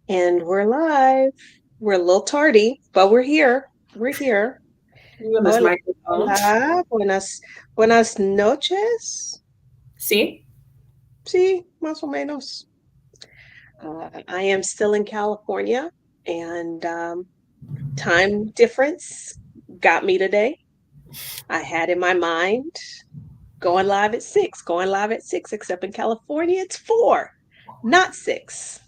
And we're live. We're a little tardy, but we're here. We're here. You on this Hola, microphone. hola. Buenas noches. See? Sí, más o menos. I am still in California, and time difference got me today. I had in my mind going live at 6, except in California it's 4, not 6.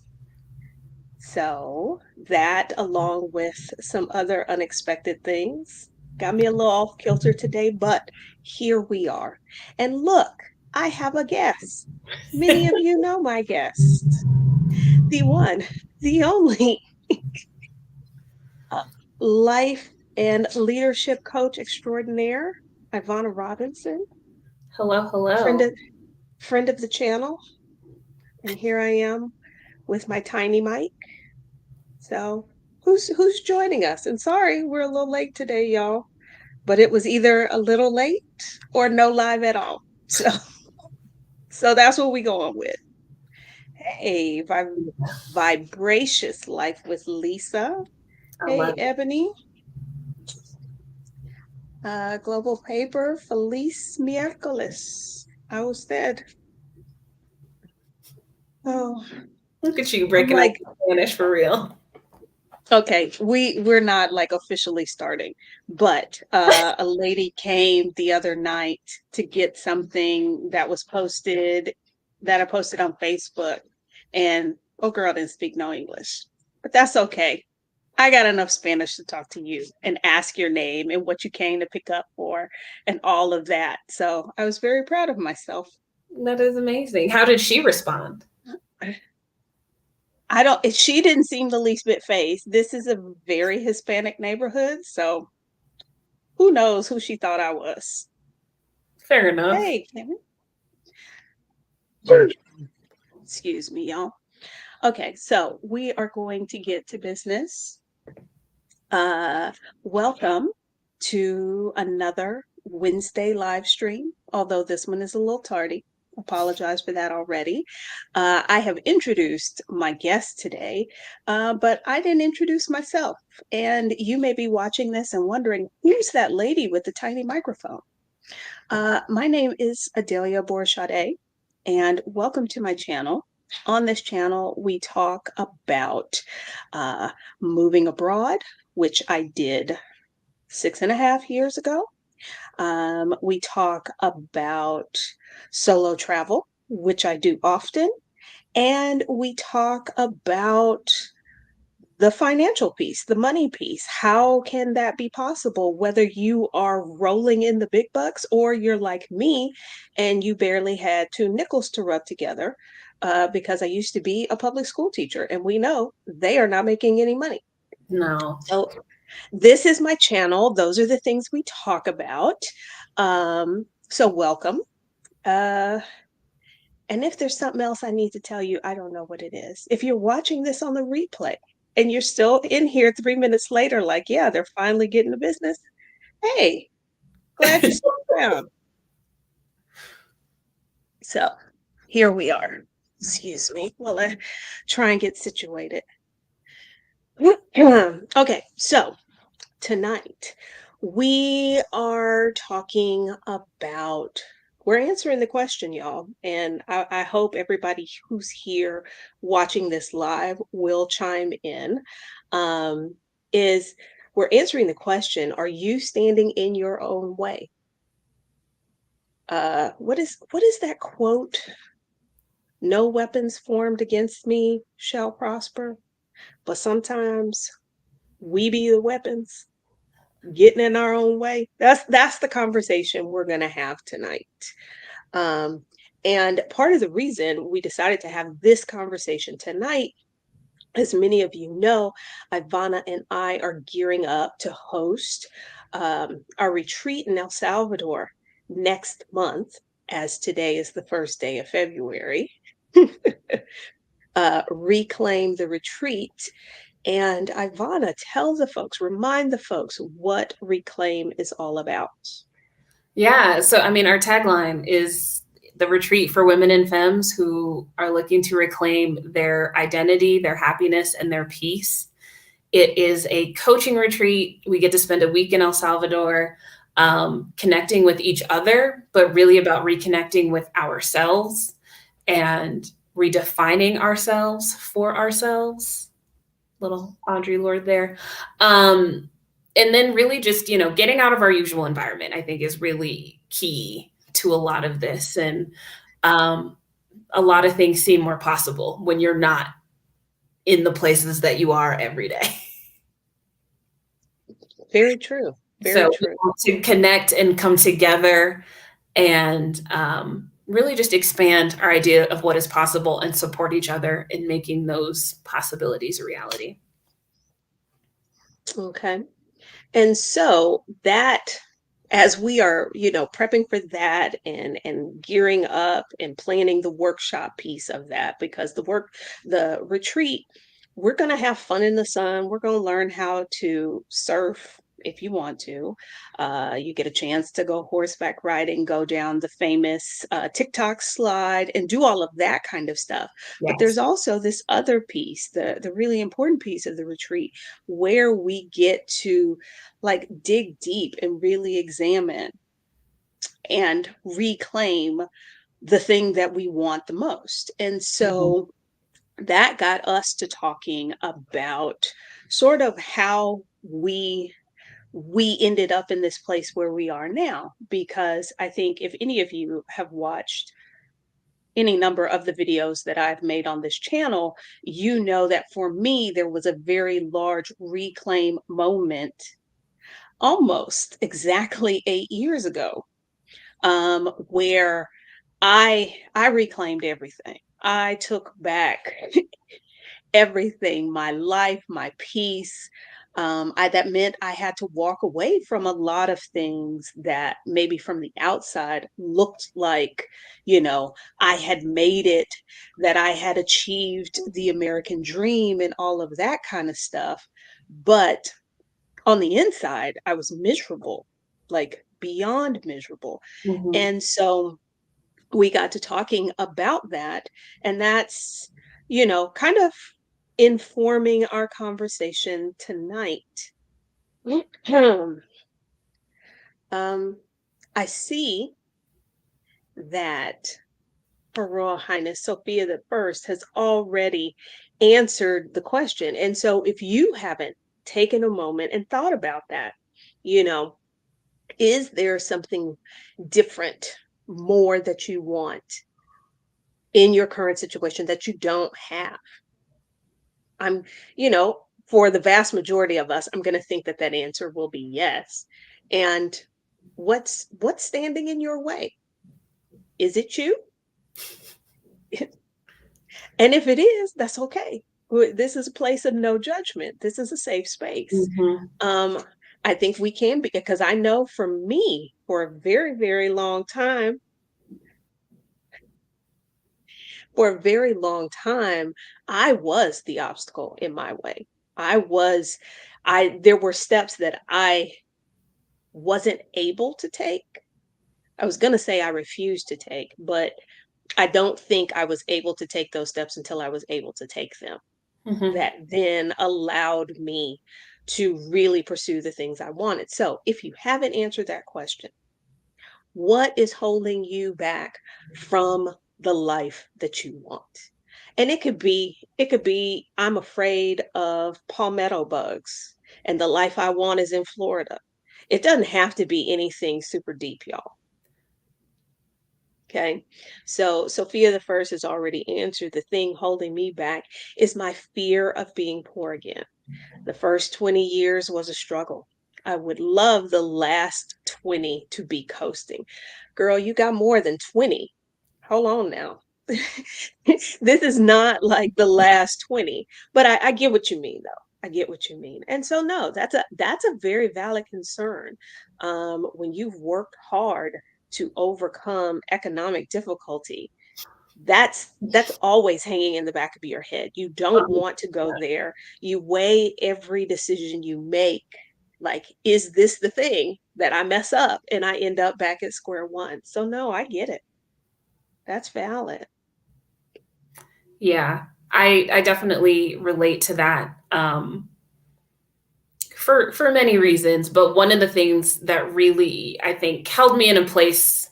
So that, along with some other unexpected things, got me a little off kilter today, but here we are. And look, I have a guest. Many of you know my guest, the one, the only uh, life and leadership coach extraordinaire, Ivana Robinson, Hello, friend hello. of friend of the channel. And here I am with my tiny mic. So who's joining us? And sorry, we're a little late today, y'all. But it was either a little late or no live at all. So that's what we going with. Hey, vibracious life with Lisa. I Hey, love it. Ebony. Global paper. Feliz miércoles. A usted. Oh, Look at you I'm breaking up like, Spanish for real. okay, we're not like officially starting, but a lady came the other night to get something that I posted on Facebook, and oh girl didn't speak no English. But that's okay. I got enough Spanish to talk to you and ask your name and what you came to pick up for and all of that. So I was very proud of myself. That is amazing. How did she respond? I don't she didn't seem the least bit phased. This is a very Hispanic neighborhood, so who knows who she thought I was? Fair enough. Hey, Kevin. Excuse me, y'all. Okay, so we are going to get to business. Uh, welcome to another Wednesday live stream, although this one is a little tardy. Apologize for that already. I have introduced my guest today, but I didn't introduce myself. And you may be watching this and wondering who's that lady with the tiny microphone? My name is Adelia Borchade, and welcome to my channel. On this channel, we talk about uh, moving abroad, which I did 6.5 years ago. We talk about solo travel, which I do often. And we talk about the financial piece, the money piece. How can that be possible, whether you are rolling in the big bucks or you're like me and you barely had two nickels to rub together? Because I used to be a public school teacher, and we know they are not making any money. No. So, this is my channel. Those are the things we talk about. So, welcome. Uh, and if there's something else I need to tell you, I don't know what it is. If you're watching this on the replay and you're still in here 3 minutes later, like, yeah, they're finally getting to business. Hey, glad you stuck around. So here we are. Excuse me while I try and get situated. Okay, so tonight we are talking about we're answering the question, y'all, and I hope everybody who's here watching this live will chime in. um, is we're answering the question, are you standing in your own way? What is that quote? No weapons formed against me shall prosper, but sometimes we be the weapons getting in our own way. That's the conversation we're going to have tonight. Um, and part of the reason we decided to have this conversation tonight, as many of you know, Ivana and I are gearing up to host our retreat in El Salvador next month, as today is the first day of February. Reclaim the retreat. And Ivana, tell the folks, remind the folks what Reclaim is all about. Yeah. So, I mean, our tagline is the retreat for women and femmes who are looking to reclaim their identity, their happiness, and their peace. It is a coaching retreat. We get to spend a week in El Salvador, connecting with each other, but really about reconnecting with ourselves and redefining ourselves for ourselves. Little Audre Lorde there. And then really just, getting out of our usual environment, I think, is really key to a lot of this. And a lot of things seem more possible when you're not in the places that you are every day. Very true. Very true. We want to connect and come together and really just expand our idea of what is possible and support each other in making those possibilities a reality. Okay. And so that, as we are, prepping for that and gearing up and planning the workshop piece of that, because the retreat, we're going to have fun in the sun. We're going to learn how to surf if you want to. You get a chance to go horseback riding, go down the famous TikTok slide, and do all of that kind of stuff. Yes. But there's also this other piece, the really important piece of the retreat, where we get to dig deep and really examine and reclaim the thing that we want the most. And so that got us to talking about sort of how we ended up in this place where we are now. Because I think if any of you have watched any number of the videos that I've made on this channel, you know that for me, there was a very large reclaim moment almost exactly 8 years ago, where I reclaimed everything. I took back everything, my life, my peace. That meant I had to walk away from a lot of things that maybe from the outside looked like, I had made it, that I had achieved the American dream and all of that kind of stuff. But on the inside, I was miserable, like beyond miserable. Mm-hmm. And so we got to talking about that. And that's, kind of informing our conversation tonight. I see that Her Royal Highness Sophia the First has already answered the question. And so if you haven't taken a moment and thought about that, is there something different, more that you want in your current situation that you don't have? I'm, for the vast majority of us, I'm going to think that answer will be yes. And what's standing in your way? Is it you? And if it is, that's okay. This is a place of no judgment. This is a safe space. I think we can be, because I know for me, for a very, very long time, I was the obstacle in my way. There were steps that I wasn't able to take. I was going to say I refused to take, but I don't think I was able to take those steps until I was able to take them. That then allowed me to really pursue the things I wanted. So if you haven't answered that question, what is holding you back from the life that you want? And it could be, I'm afraid of palmetto bugs and the life I want is in Florida. It doesn't have to be anything super deep, y'all. Okay. So Sophia the First has already answered. The thing holding me back is my fear of being poor again. The first 20 years was a struggle. I would love the last 20 to be coasting. Girl, you got more than 20. Hold on now. This is not like the last 20, but I get what you mean, though. I get what you mean. And so, no, that's a very valid concern. When you've worked hard to overcome economic difficulty, that's always hanging in the back of your head. You don't want to go there. You weigh every decision you make. Like, is this the thing that I mess up and I end up back at square one? So no, I get it. That's valid. Yeah, I definitely relate to that. For many reasons, but one of the things that really I think held me in a place,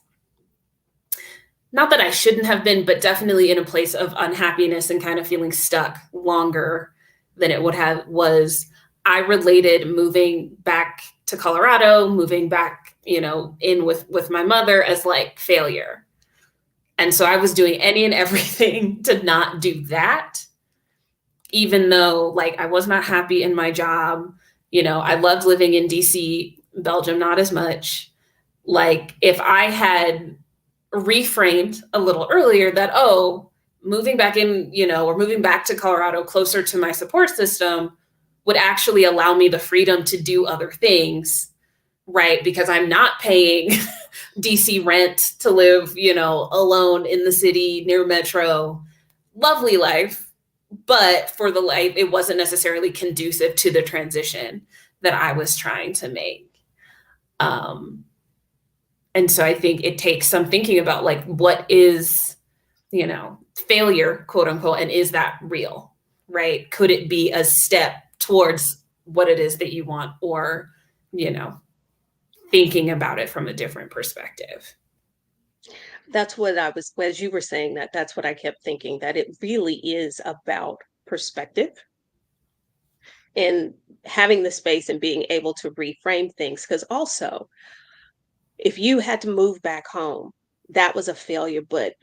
not that I shouldn't have been, but definitely in a place of unhappiness and kind of feeling stuck longer than it would have, was I related moving back to Colorado, moving back, in with my mother as like failure. And so I was doing any and everything to not do that, even though like I was not happy in my job. I loved living in DC, Belgium, not as much. Like if I had reframed a little earlier that, oh, moving back in, or moving back to Colorado closer to my support system would actually allow me the freedom to do other things, right? Because I'm not paying DC rent to live, alone in the city near Metro. Lovely life. But for the life, it wasn't necessarily conducive to the transition that I was trying to make. And so I think it takes some thinking about like, what is, failure, quote unquote, and is that real, right? Could it be a step towards what it is that you want, or, thinking about it from a different perspective? That's what I was, as you were saying that, that's what I kept thinking, that it really is about perspective and having the space and being able to reframe things. Because also, if you had to move back home, that was a failure, but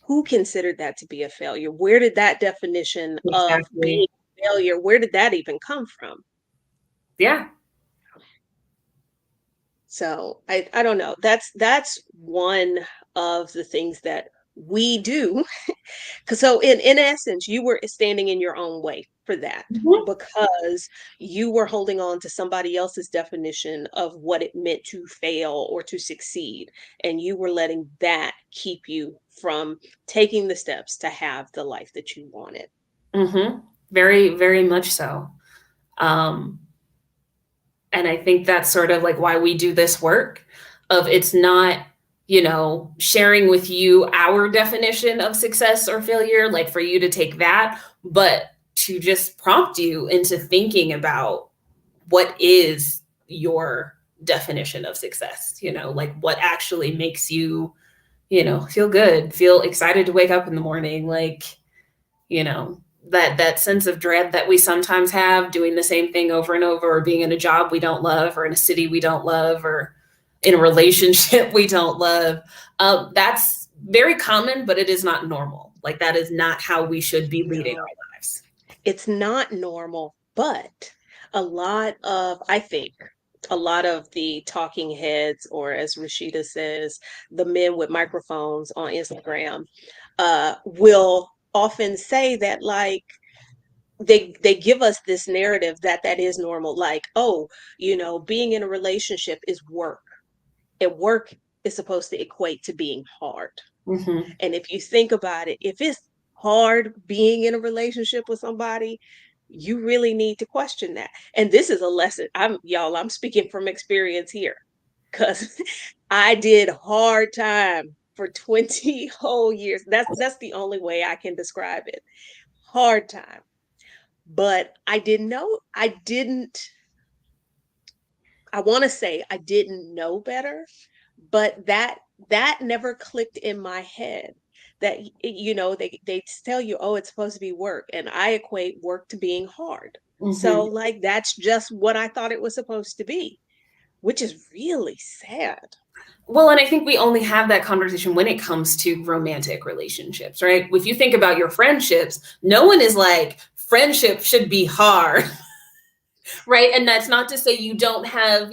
who considered that to be a failure? Where did that definition of being Exactly. a failure, where did that even come from? Yeah. So I don't know. That's one of the things that we do. Cause so in essence, you were standing in your own way for that Mhm. because you were holding on to somebody else's definition of what it meant to fail or to succeed. And you were letting that keep you from taking the steps to have the life that you wanted. Mm-hmm. Very, very much so. Um, and I think that's sort of like why we do this work, of it's not, sharing with you our definition of success or failure, like for you to take that, but to just prompt you into thinking about what is your definition of success, like what actually makes you, feel good, feel excited to wake up in the morning, like, you know that sense of dread that we sometimes have doing the same thing over and over, or being in a job we don't love, or in a city we don't love, or in a relationship we don't love. That's very common, but it is not normal. Like that is not how we should be leading No, our lives. it's not normal, but I think, a lot of the talking heads, or as Rashida says, the men with microphones on Instagram, will often say that, like, they give us this narrative that that is normal, like, oh, being in a relationship is work, and work is supposed to equate to being hard. Mm-hmm. And if you think about it, if it's hard being in a relationship with somebody, you really need to question that. And this is a lesson. I'm speaking from experience here, because I did hard time for 20 whole years. That's the only way I can describe it. Hard time. But I want to say I didn't know better, but that never clicked in my head, that they tell you, oh, it's supposed to be work, and I equate work to being hard. So Mm-hmm. like that's just what I thought it was supposed to be, which is really sad. Well, and I think we only have that conversation when it comes to romantic relationships, right? If you think about your friendships, no one is like, friendship should be hard, right? And that's not to say you don't have,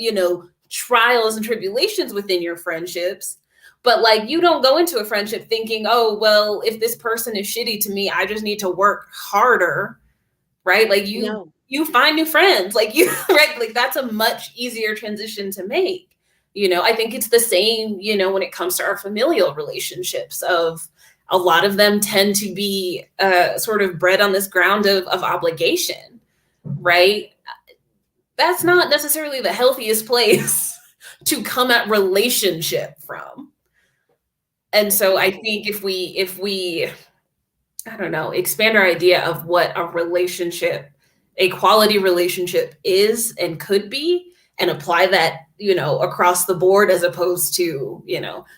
trials and tribulations within your friendships, but like you don't go into a friendship thinking, oh, well, if this person is shitty to me, I just need to work harder, right? Like No. you find new friends, like you, right? Like that's a much easier transition to make. I think it's the same, when it comes to our familial relationships, of a lot of them tend to be sort of bred on this ground of obligation, right? That's not necessarily the healthiest place to come at relationship from. And so I think if we I don't know, expand our idea of what a relationship, a quality relationship is and could be, and apply that, across the board, as opposed to,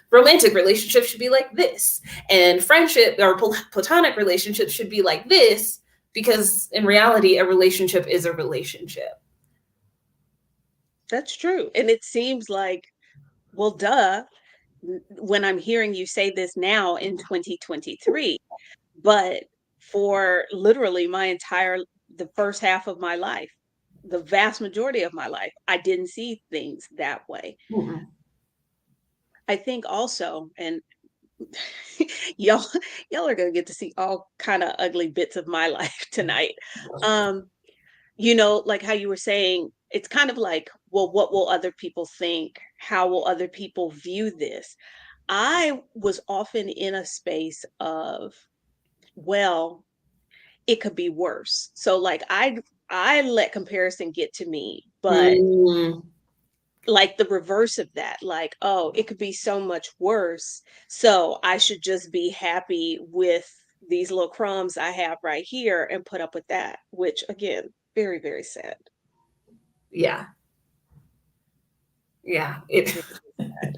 romantic relationships should be like this, and friendship or platonic relationships should be like this, because in reality, a relationship is a relationship. That's true. And it seems like, well, duh, when I'm hearing you say this now in 2023, but for literally the first half of my life, the vast majority of my life, I didn't see things that way. Mm-mm. I think also, and y'all y'all are gonna get to see all kind of ugly bits of my life tonight. Um, like how you were saying, it's kind of like, well, what will other people think? How will other people view this? I was often in a space of, well, it could be worse. So like I let comparison get to me, but Mm. like the reverse of that, like, oh, it could be so much worse. So I should just be happy with these little crumbs I have right here and put up with that, which again, very, very sad. Yeah. Yeah. It Very sad.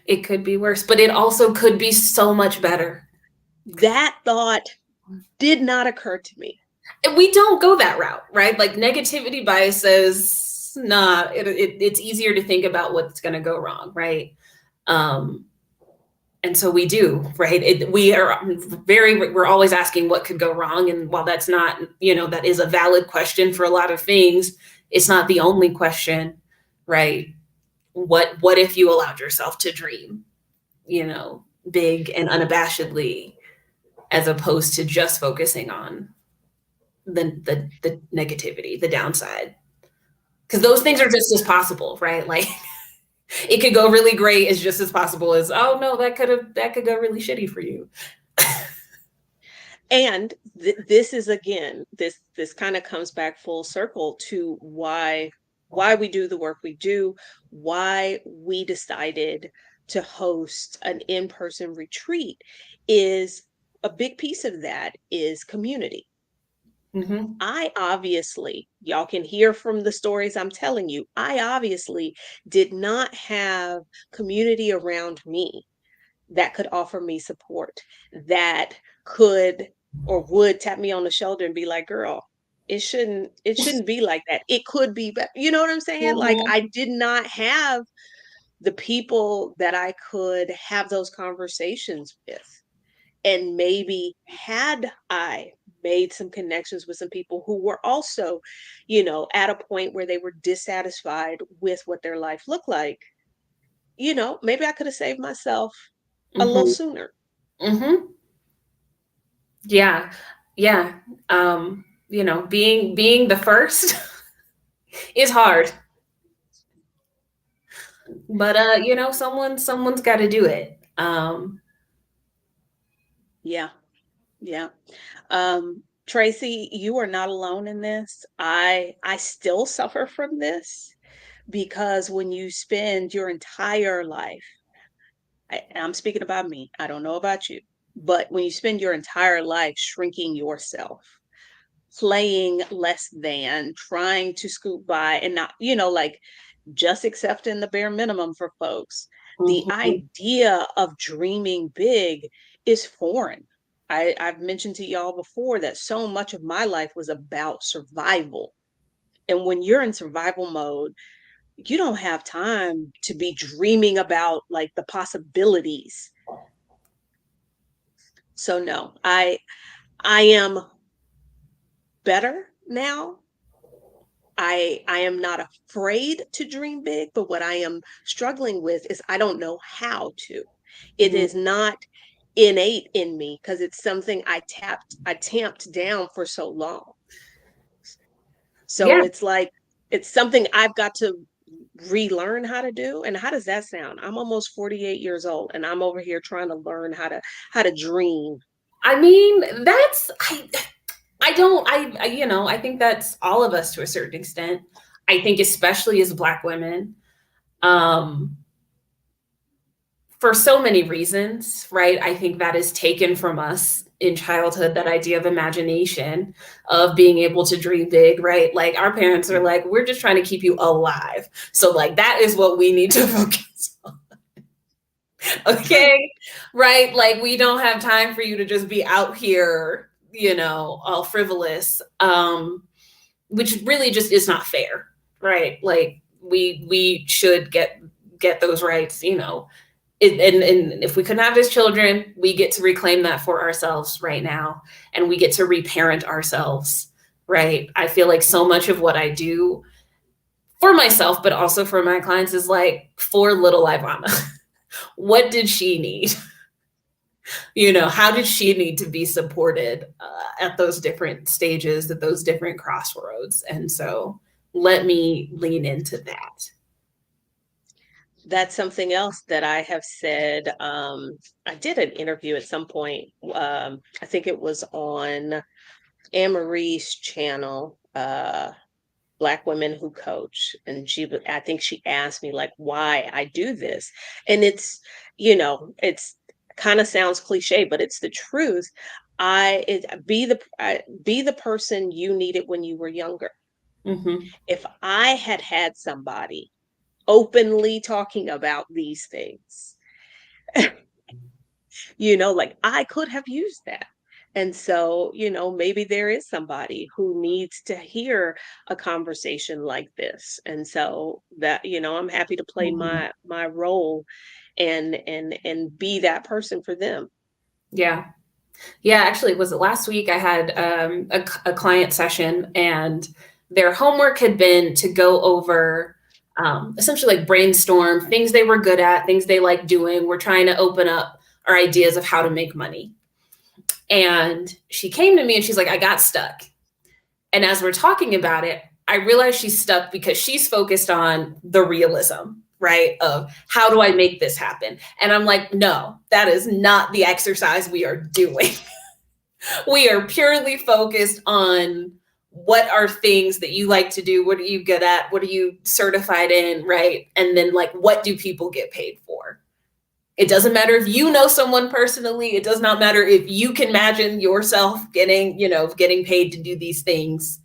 it could be worse, but it also could be so much better. That thought did not occur to me. And we don't go that route, right? Like negativity bias says, nah, it's easier to think about what's going to go wrong, right? Um, and so we do, right? We're always asking what could go wrong. And while that's not, that is a valid question for a lot of things, it's not the only question, right? What if you allowed yourself to dream, big and unabashedly, as opposed to just focusing on the negativity, the downside? Because those things are just as possible, right? Like it could go really great as just as possible as, oh no, that could go really shitty for you. And this is, again, this kind of comes back full circle to why we do the work we do, why we decided to host an in-person retreat. Is a big piece of that is community. Mm-hmm. I obviously, y'all can hear from the stories I'm telling you, I obviously did not have community around me that could offer me support, that could or would tap me on the shoulder and be like, girl, it shouldn't be like that. It could be better. You know what I'm saying? Like, Mm-hmm. I did not have the people that I could have those conversations with. And maybe had I made some connections with some people who were also, at a point where they were dissatisfied with what their life looked like, maybe I could have saved myself a little Mm-hmm. sooner. Mm-hmm. Yeah. Yeah. Being the first is hard. But someone's got to do it. Yeah. Yeah. Tracy, you are not alone in this. I still suffer from this because when you spend your entire life, I'm speaking about me, I don't know about you, but when you spend your entire life shrinking yourself, playing less than, trying to scoot by and not, like just accepting the bare minimum for folks, the Mm-hmm. idea of dreaming big is foreign. I've mentioned to y'all before that so much of my life was about survival. And when you're in survival mode, you don't have time to be dreaming about like the possibilities. So no, I am better now. I am not afraid to dream big, but what I am struggling with is I don't know how to. It Mm-hmm. is not innate in me because it's something I tamped down for so long. So Yeah. it's like it's something I've got to relearn how to do. And how does that sound? I'm almost 48 years old and I'm over here trying to learn how to dream. I mean, I don't, I think that's all of us to a certain extent. I think especially as Black women, um, for so many reasons, right? I think that is taken from us in childhood, that idea of imagination, of being able to dream big, right? Like our parents are like, we're just trying to keep you alive. So like that is what we need to focus on. Okay. Right. Like we don't have time for you to just be out here, all frivolous. Which really just is not fair, right? Like we should get those rights, and if we couldn't have as children, we get to reclaim that for ourselves right now, and we get to reparent ourselves, right? I feel like so much of what I do for myself, but also for my clients, is like for little Ivana. What did she need? How did she need to be supported at those different stages, at those different crossroads? And so let me lean into that. That's something else that I have said. I did an interview at some point. I think it was on Anne Marie's channel, Black Women Who Coach. And I think she asked me like why I do this. And it's kind of sounds cliche, but it's the truth. Be the person you needed when you were younger. Mm-hmm. If I had had somebody openly talking about these things, like I could have used that. And so, maybe there is somebody who needs to hear a conversation like this. And so that, I'm happy to play Mm-hmm. my role and be that person for them. Yeah. Yeah, actually, was it last week? I had a client session, and their homework had been to go over essentially like brainstorm things they were good at, things they like doing. We're trying to open up our ideas of how to make money. And she came to me and she's like, I got stuck. And as we're talking about it, I realized she's stuck because she's focused on the realism, right? Of how do I make this happen? And I'm like, no, that is not the exercise we are doing. We are purely focused on what are things that you like to do? What are you good at? What are you certified in, right? And then like, what do people get paid for? It doesn't matter if you know someone personally. It does not matter if you can imagine yourself getting paid to do these things.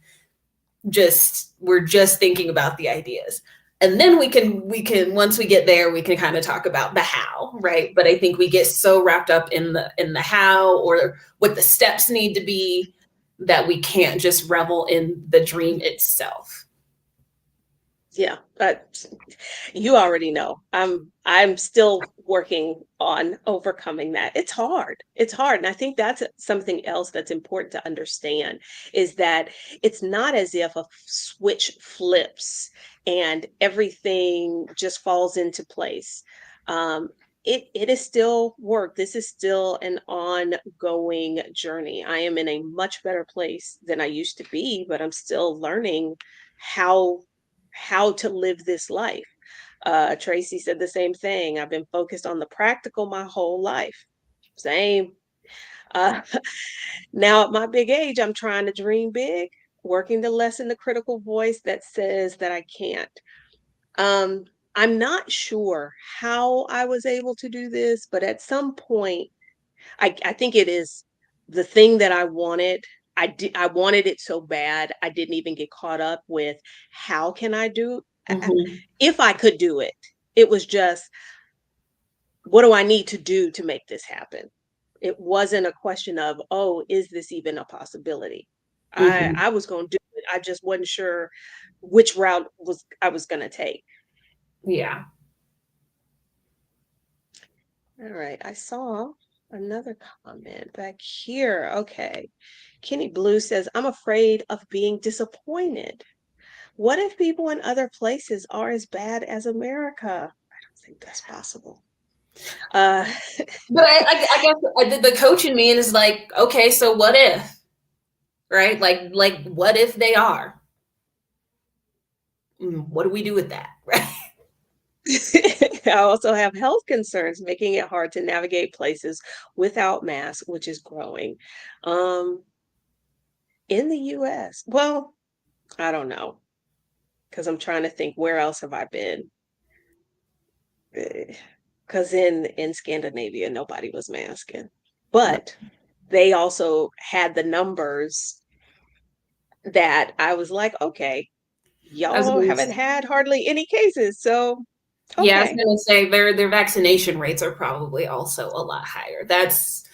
We're just thinking about the ideas. And then we can once we get there, we can kind of talk about the how, right? But I think we get so wrapped up in the how or what the steps need to be that we can't just revel in the dream itself. Yeah, you already know. I'm still working on overcoming that. It's hard. It's hard. And I think that's something else that's important to understand, is that it's not as if a switch flips and everything just falls into place. It is still work. This is still an ongoing journey. I am in a much better place than I used to be, but I'm still learning how to live this life. Tracy said the same thing. I've been focused on the practical my whole life. Same. Uh, Now at my big age, I'm trying to dream big, working to lessen the critical voice that says that I can't. Um, I'm not sure how I was able to do this, but at some point, I think it is the thing that I wanted. I wanted it so bad. I didn't even get caught up with how can I do Mm-hmm. if I could do it. It was just, what do I need to do to make this happen? It wasn't a question of, oh, is this even a possibility? Mm-hmm. I was going to do it. I just wasn't sure which route I was going to take. Yeah. All right. I saw another comment back here. Okay. Kenny Blue says, I'm afraid of being disappointed. What if people in other places are as bad as America? I don't think that's possible. Uh, But I guess I did the coach in me and is like, okay, so what if, right? Like what if they are? What do we do with that, right? I also have health concerns, making it hard to navigate places without masks, which is growing. Um, in the US, well, I don't know, because I'm trying to think, where else have I been? Eh, because in Scandinavia nobody was masking, but they also had the numbers that I was like, okay, I was y'all gonna haven't had hardly any cases, so Yeah, I was okay. gonna say their vaccination rates are probably also a lot higher. That's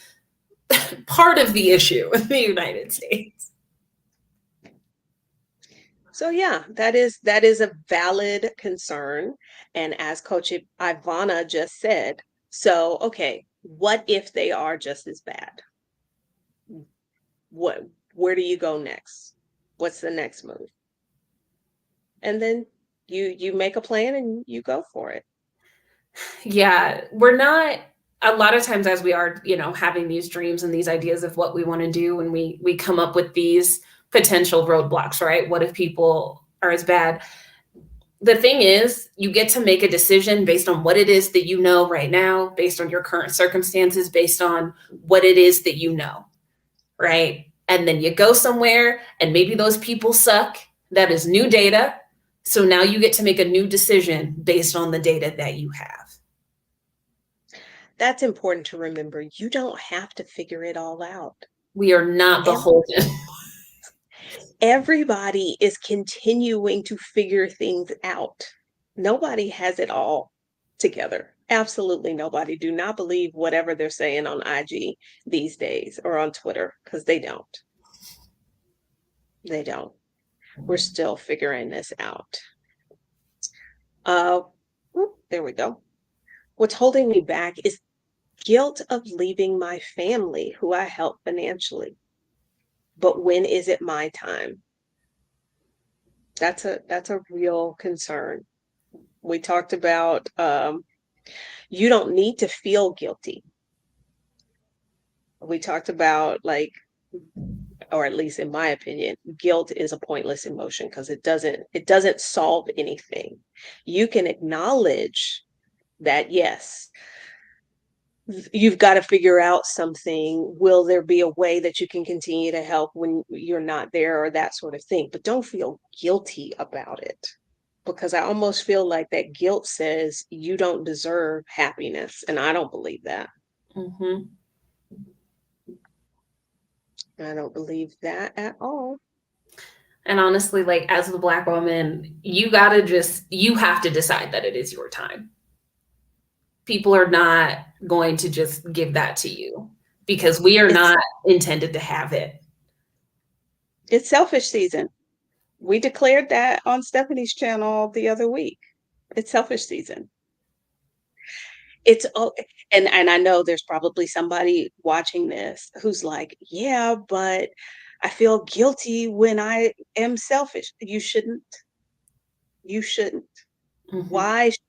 part of the issue in the United States. So yeah, that is a valid concern. And as Coach Ivana just said, so okay, what if they are just as bad? What where do you go next? What's the next move? And then you make a plan and you go for it. Yeah, we're not a lot of times as we are, having these dreams and these ideas of what we want to do, and we come up with these potential roadblocks, right? What if people are as bad? The thing is, you get to make a decision based on what it is that you know right now, based on your current circumstances, based on what it is that you know, right? And then you go somewhere and maybe those people suck. That is new data. So now you get to make a new decision based on the data that you have. That's important to remember. You don't have to figure it all out. We are not beholden. Everybody is continuing to figure things out. Nobody has it all together. Absolutely nobody. Do not believe whatever they're saying on IG these days or on Twitter, because they don't. They don't. We're still figuring this out. There we go. What's holding me back is guilt of leaving my family who I help financially. But when is it my time? That's a real concern. We talked about you don't need to feel guilty. We talked about, like, or at least in my opinion, guilt is a pointless emotion because it doesn't solve anything. You can acknowledge that, yes, you've got to figure out something. Will there be a way that you can continue to help when you're not there, or that sort of thing? But don't feel guilty about it, because I almost feel like that guilt says you don't deserve happiness. And I don't believe that. Mm-hmm. I don't believe that at all. And honestly, like as a Black woman, you have to decide that it is your time. People are not going to just give that to you because we are not intended to have it. It's selfish season. We declared that on Stephanie's channel the other week. It's selfish season. It's and I know there's probably somebody watching this who's like, yeah, but I feel guilty when I am selfish. You shouldn't. You shouldn't. Mm-hmm. Why should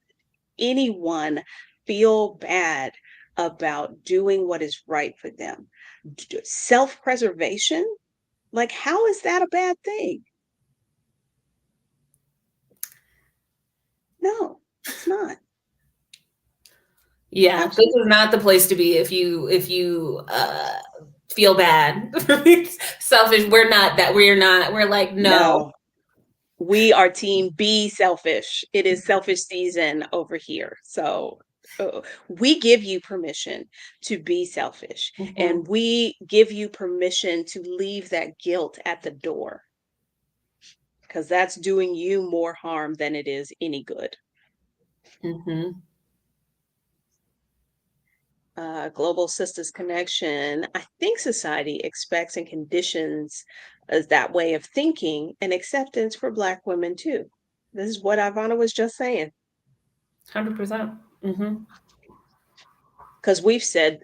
anyone feel bad about doing what is right for them? Self-preservation? Like, how is that a bad thing? No, it's not. Yeah, Absolutely. this is not the place to be if you feel bad. Selfish. We're not that. We're like, no. We are team be selfish. It is selfish season over here. So we give you permission to be selfish, Mm-hmm. and we give you permission to leave that guilt at the door, because that's doing you more harm than it is any good. Mm-hmm. Global Sisters Connection. I think society expects and conditions that way of thinking and acceptance for Black women too. This is what Ivana was just saying. 100%. Mm-hmm. Because we've said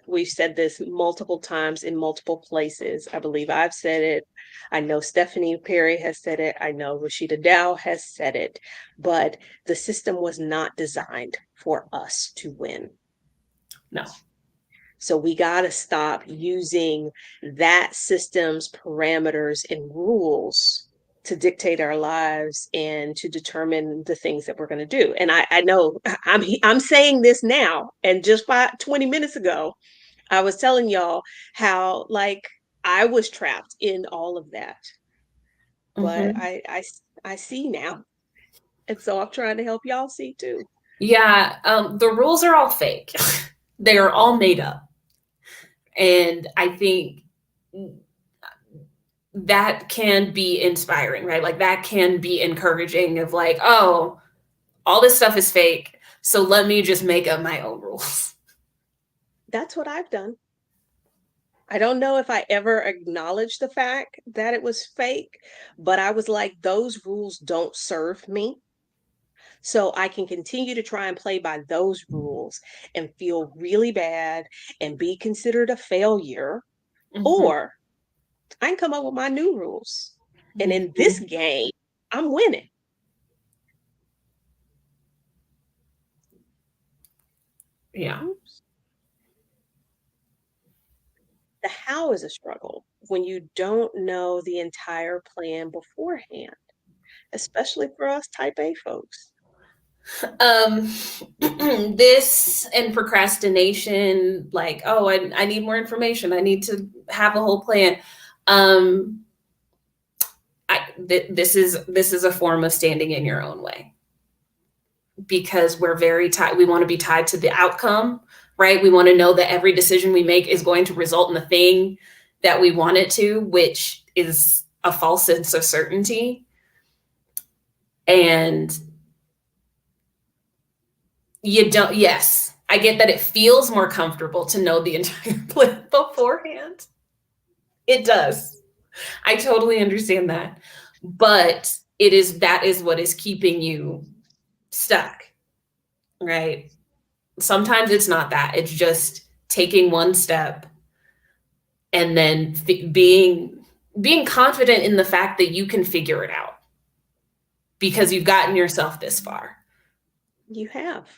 this multiple times in multiple places. I believe I've said it. I know Stephanie Perry has said it. I know Rashida Dow has said it. But the system was not designed for us to win. No. So we got to stop using that system's parameters and rules to dictate our lives and to determine the things that we're going to do. And I know I'm saying this now, and just 20 minutes ago, I was telling y'all how, like, I was trapped in all of that. But Mm-hmm. I see now. And so I'm trying to help y'all see too. Yeah, the rules are all fake. They are all made up. And I think that can be inspiring, right? Like that can be encouraging of like, oh, all this stuff is fake. So let me just make up my own rules. That's what I've done. I don't know if I ever acknowledged the fact that it was fake, but I was like, those rules don't serve me. So I can continue to try and play by those rules and feel really bad and be considered a failure, Mhm. or I can come up with my new rules. And in this Mhm. game, I'm winning. Yeah. Oops. The how is a struggle when you don't know the entire plan beforehand, especially for us type A folks. Um, this and procrastination, like, oh, I need more information. I need to have a whole plan. Um, this is a form of standing in your own way because we're very tied. We want to be tied to the outcome, right? We want to know that every decision we make is going to result in the thing that we want it to, which is a false sense of certainty. And you don't, yes, I get that it feels more comfortable to know the entire plan beforehand. It does. I totally understand that. But that is what is keeping you stuck, right? Sometimes it's not that. It's just taking one step and then being confident in the fact that you can figure it out because you've gotten yourself this far. You have.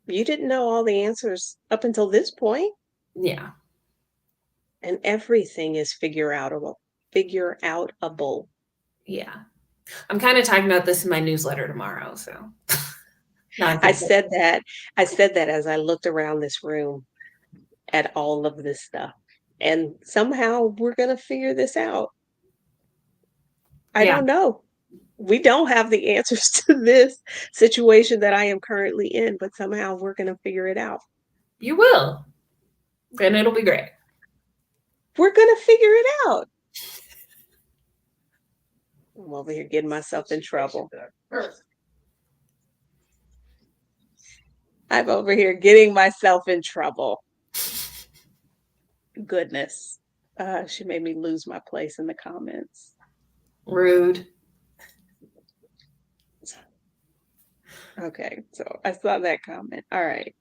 You didn't know all the answers up until this point, Yeah. and everything is figure outable. Yeah. I'm kind of talking about this in my newsletter tomorrow, so no, I I think said that. I said that as I looked around this room at all of this stuff. And somehow we're going to figure this out. I yeah, don't know. We don't have the answers to this situation that I am currently in, but somehow we're going to figure it out. you will. And it'll be great. We're going to figure it out. I'm over here getting myself in trouble. I'm over here getting myself in trouble. Goodness. She made me lose my place in the comments. Rude. Okay, so I saw that comment. All right.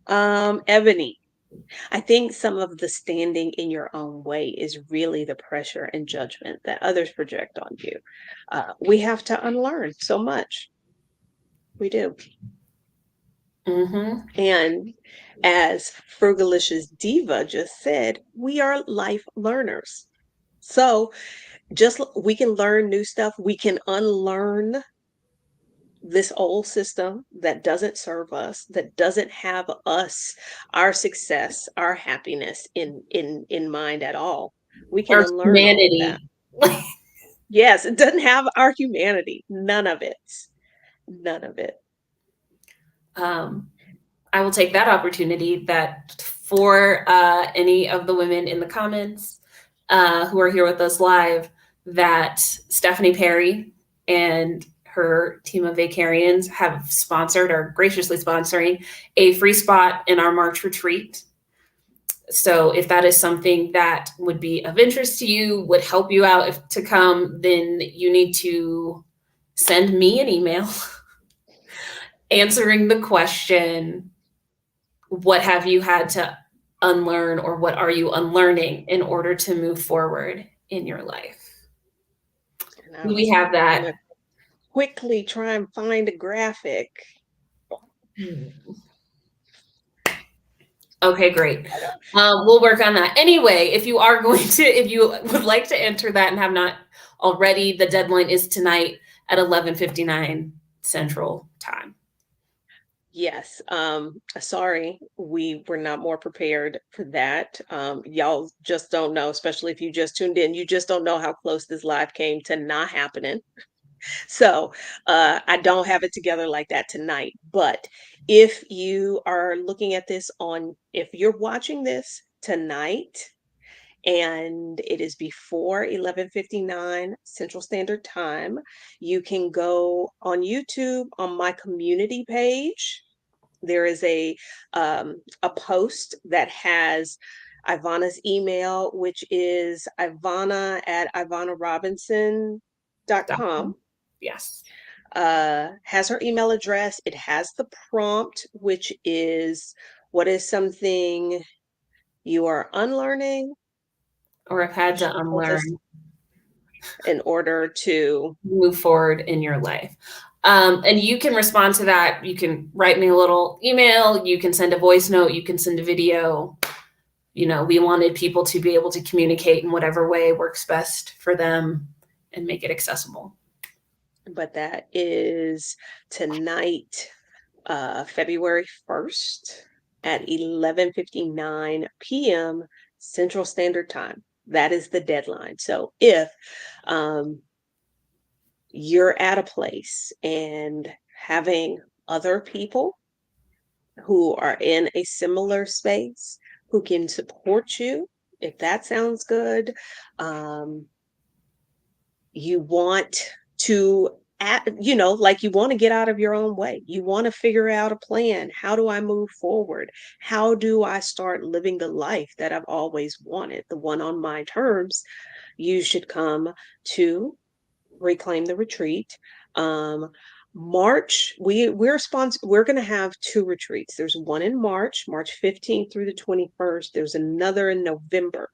Ebony, I think some of the standing in your own way is really the pressure and judgment that others project on you. We have to unlearn so much. We do. Mm-hmm. And as Frugalicious Diva just said, we are life learners. So we can learn new stuff. We can unlearn this old system that doesn't serve us, that doesn't have us, our success, our happiness in mind at all. We can Our unlearn all of that. humanity. Yes, it doesn't have our humanity. None of it. None of it. um, I will take that opportunity that for any of the women in the comments who are here with us live, that Stephanie Perry and her team of Vacarians have sponsored or graciously sponsoring a free spot in our March retreat. So if that is something that would be of interest to you, would help you out to come, then you need to send me an email answering the question, what have you had to unlearn or what are you unlearning in order to move forward in your life? And We have I'm that. gonna quickly try and find a graphic. Okay, great. We'll work on that. Anyway, if you would like to enter that and have not already, the deadline is tonight at 11:59 Central Time. Yes. Sorry, we were not more prepared for that. Y'all just don't know, especially if you just tuned in, you just don't know how close this live came to not happening. So I don't have it together like that tonight. But if you are looking at this if you're watching this tonight and it is before 11:59 Central Standard Time, you can go on YouTube on my community page. There is a post that has Ivana's email, which is Ivana at ivanarobinson.com. Yes. Has her email address. It has the prompt, which is, what is something you are unlearning Or have had to unlearn in order to move forward in your life. And you can respond to that. You can write me a little email. You can send a voice note. You can send a video. You know, we wanted people to be able to communicate in whatever way works best for them and make it accessible. But that is tonight, February 1st at 11:59 p.m. Central Standard Time. That is the deadline. So if you're at a place and having other people who are in a similar space who can support you, if that sounds good, you want to like you want to get out of your own way. You want to figure out a plan. How do I move forward? How do I start living the life that I've always wanted, the one on my terms? You should come to Reclaim the Retreat. March, we're going to have 2 retreats. There's one in March 15th through the 21st. There's another in November.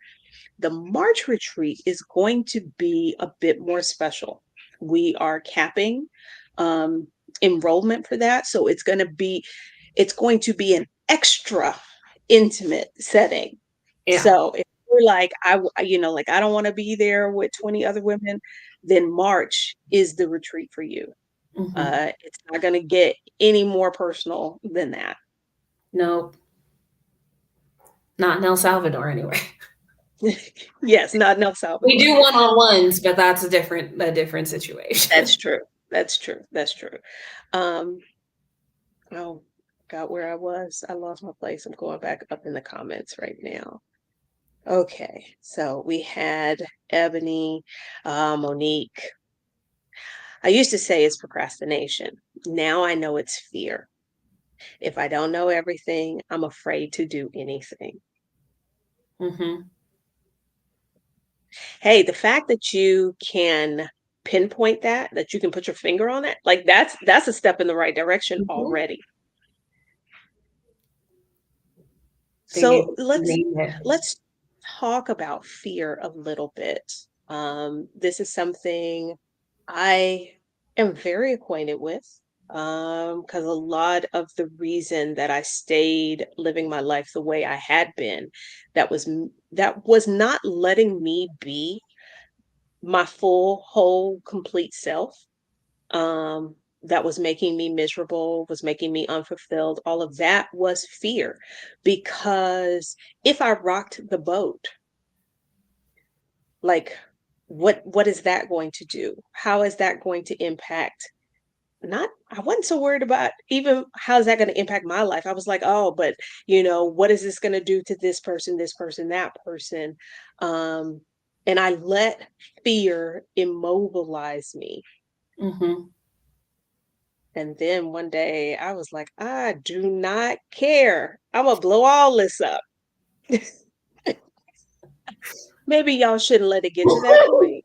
The March retreat is going to be a bit more special. We are capping enrollment for that. So it's going to be an extra intimate setting. Yeah. So if you're like, I don't want to be there with 20 other women, then March is the retreat for you. Mm-hmm. It's not going to get any more personal than that. Nope. Not in El Salvador anyway. Yes, not in El Salvador. We do one-on-ones, but that's a different situation. That's true. Oh, got where I was. I lost my place. I'm going back up in the comments right now. Okay, so we had Ebony, Monique. I used to say it's procrastination. Now I know it's fear. If I don't know everything, I'm afraid to do anything. Mm-hmm. Hey, the fact that you can pinpoint that you can put your finger on it, like that's a step in the right direction. Mm-hmm. Already. So let's talk about fear a little bit. This is something I am very acquainted with, because a lot of the reason that I stayed living my life the way I had been, that was not letting me be my full, whole, complete self. That was making me miserable, was making me unfulfilled. All of that was fear, because if I rocked the boat, like, what is that going to do? How is that going to impact? I wasn't so worried about even how is that going to impact my life. I was like, oh, but what is this going to do to this person, that person? And I let fear immobilize me. Mm-hmm. And then one day I was like, I do not care. I'm going to blow all this up. Maybe y'all shouldn't let it get to that point,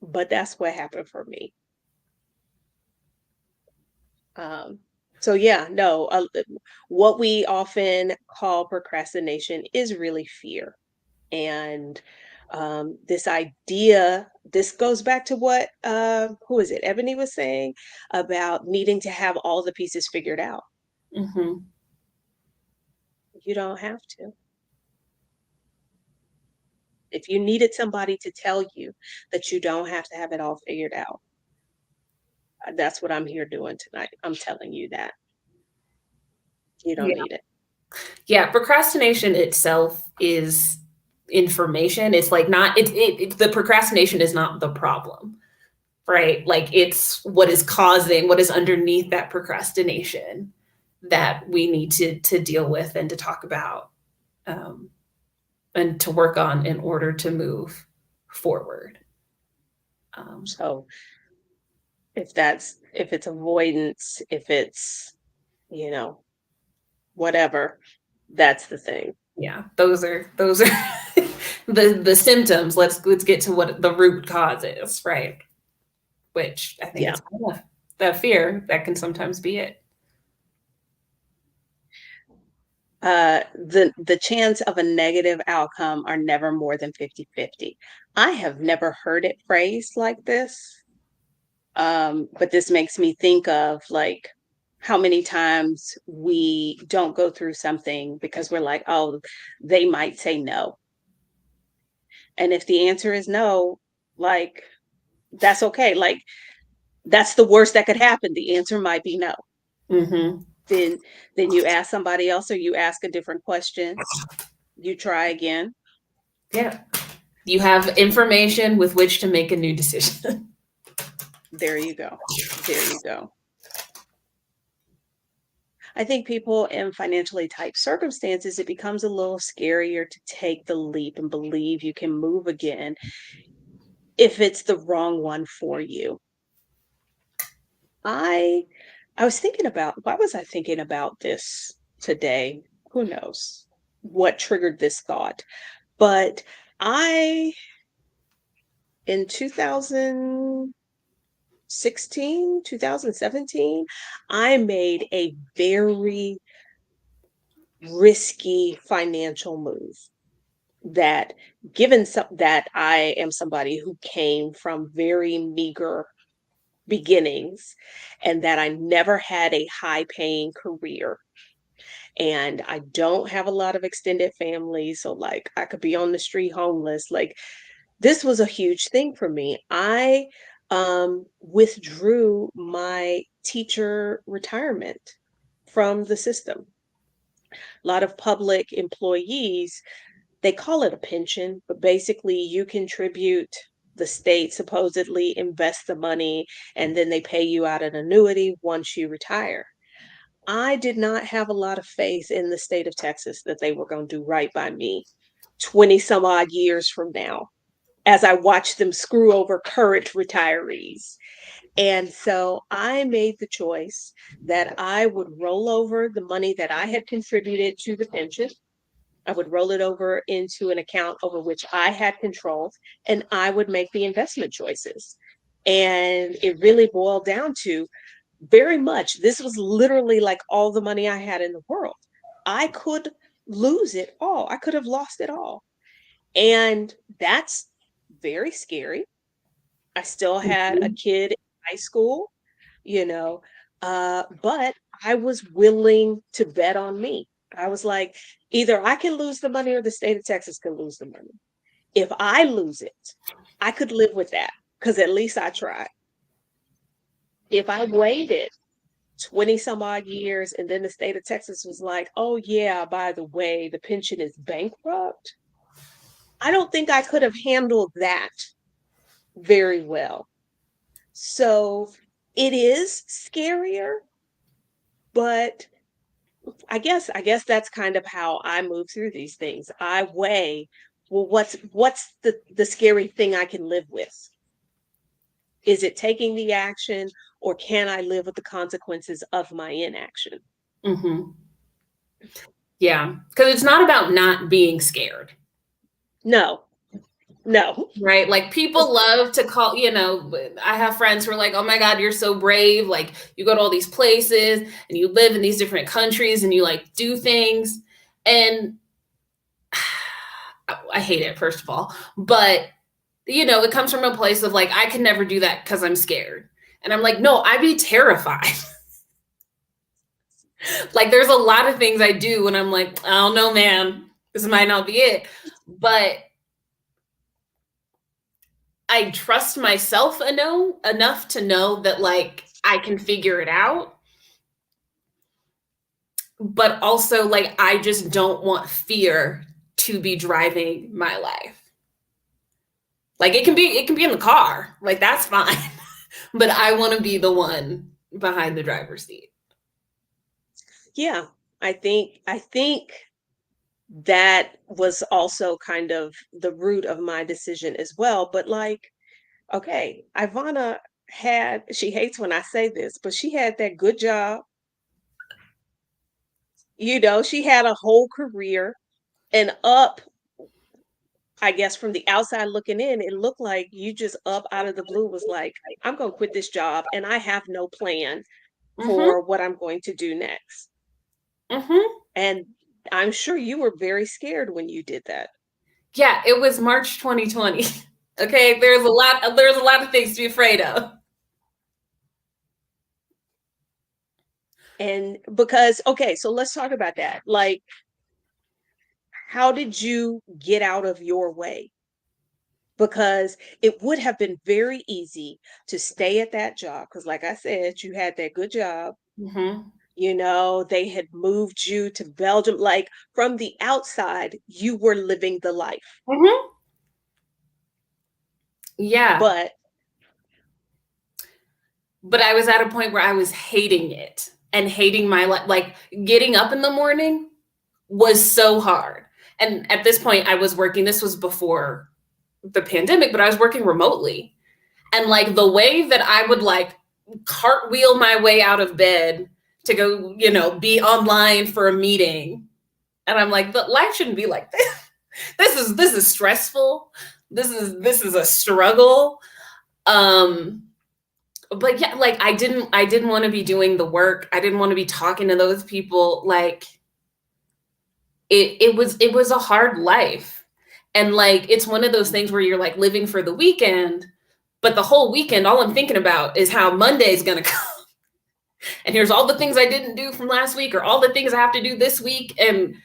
but that's what happened for me. So yeah, no, what we often call procrastination is really fear. And this goes back to what, who is it? Ebony was saying about needing to have all the pieces figured out. Mm-hmm. You don't have to. If you needed somebody to tell you that you don't have to have it all figured out, that's what I'm here doing tonight. I'm telling you that you don't need it. Yeah, procrastination itself is information. It's like not the procrastination is not the problem. right? Like it's what is underneath that procrastination that we need to deal with and to talk about, and to work on in order to move forward. So if it's avoidance, if it's, whatever, that's the thing. Yeah, those are the symptoms. Let's get to what the root cause is, right? Which I think Yeah. is kind of the fear that can sometimes be it. The chance of a negative outcome are never more than 50-50. I have never heard it phrased like this. But this makes me think of like how many times we don't go through something because we're like, oh, they might say no. And if the answer is no, like, that's okay. Like, that's the worst that could happen. The answer might be no. Mm-hmm. Then you ask somebody else, or you ask a different question. You try again. Yeah. You have information with which to make a new decision. There you go. There you go. I think people in financially tight circumstances, it becomes a little scarier to take the leap and believe you can move again if it's the wrong one for you. I was thinking about, why was I thinking about this today? Who knows what triggered this thought? But in 2016, 2017, I made a very risky financial move that, that I am somebody who came from very meager beginnings, and that I never had a high paying career, and I don't have a lot of extended family, so like I could be on the street homeless. Like, this was a huge thing for me. I withdrew my teacher retirement from the system. A lot of public employees, they call it a pension, but basically you contribute, the state supposedly invests the money, and then they pay you out an annuity once you retire. I did not have a lot of faith in the state of Texas that they were going to do right by me 20 some odd years from now, as I watched them screw over current retirees. And so I made the choice that I would roll over the money that I had contributed to the pension. I would roll it over into an account over which I had control, and I would make the investment choices. And it really boiled down to, very much, this was literally like all the money I had in the world. I could lose it all. I could have lost it all. And that's very scary. I still had a kid in high school, but I was willing to bet on me. I was like, either I can lose the money or the state of Texas can lose the money. If I lose it, I could live with that because at least I tried. If I waited 20 some odd years and then the state of Texas was like, oh yeah, by the way, the pension is bankrupt, I don't think I could have handled that very well. So it is scarier, but I guess that's kind of how I move through these things. I weigh, well, what's the scary thing I can live with? Is it taking the action, or can I live with the consequences of my inaction? Mm-hmm. Yeah, because it's not about not being scared. No. Right? Like, people love to call, I have friends who are like, oh my God, you're so brave. Like, you go to all these places and you live in these different countries and you like do things. And I hate it, first of all. But, it comes from a place of like, I can never do that because I'm scared. And I'm like, no, I'd be terrified. Like, there's a lot of things I do and I'm like, I don't know, man, this might not be it. But I trust myself enough to know that like I can figure it out. But also, like, I just don't want fear to be driving my life. Like, it can be in the car. Like, that's fine. but I want to be the one behind the driver's seat. Yeah, I think that was also kind of the root of my decision as well. But like, okay, Ivana had, she hates when I say this, but she had that good job. She had a whole career and up, I guess from the outside looking in, it looked like you just up out of the blue was like, I'm going to quit this job and I have no plan Mm-hmm. for what I'm going to do next. Mm-hmm. And I'm sure you were very scared when you did that. Yeah, it was March 2020. Okay, there's a lot of things to be afraid of. And because, okay, so let's talk about that. Like, how did you get out of your way? Because it would have been very easy to stay at that job. Because, like I said, you had that good job. Mm-hmm. They had moved you to Belgium. Like, from the outside, you were living the life. Mm-hmm. Yeah, But but I was at a point where I was hating it and hating my life. Like getting up in the morning was so hard. And at this point, I was working. This was before the pandemic, but I was working remotely. And like the way that I would like cartwheel my way out of bed to go, be online for a meeting. And I'm like, but life shouldn't be like this. This is stressful. This is a struggle. But yeah, like I didn't want to be doing the work. I didn't want to be talking to those people. Like it was a hard life. And like it's one of those things where you're like living for the weekend, but the whole weekend, all I'm thinking about is how Monday's gonna come. And here's all the things I didn't do from last week, or all the things I have to do this week. And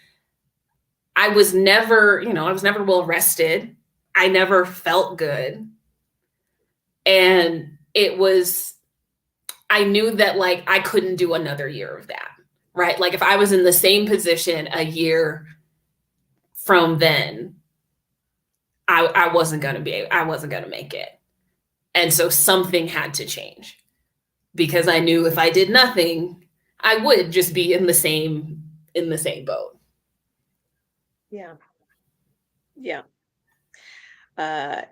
I was never well rested. I never felt good. And I knew that like I couldn't do another year of that, right? Like if I was in the same position a year from then, I wasn't going to make it. And so something had to change, because I knew if I did nothing, I would just be in the same boat. yeah, yeah.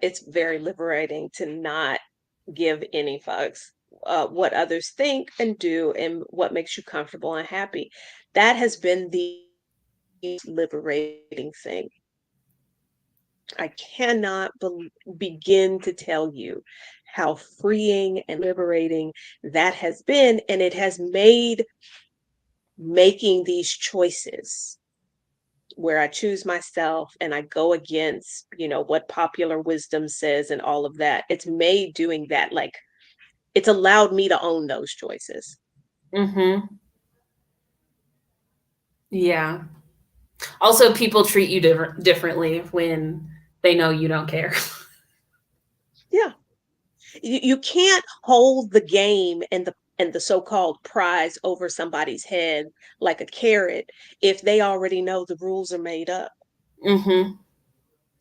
It's very liberating to not give any fucks what others think and do and what makes you comfortable and happy. That has been the liberating thing. I cannot begin to tell you how freeing and liberating that has been. And it has made making these choices where I choose myself and I go against, what popular wisdom says and all of that. It's made doing that, like, it's allowed me to own those choices. Mm-hmm. Yeah. Also, people treat you differently when they know you don't care. Yeah. You can't hold the game and the so-called prize over somebody's head like a carrot if they already know the rules are made up Mm-hmm.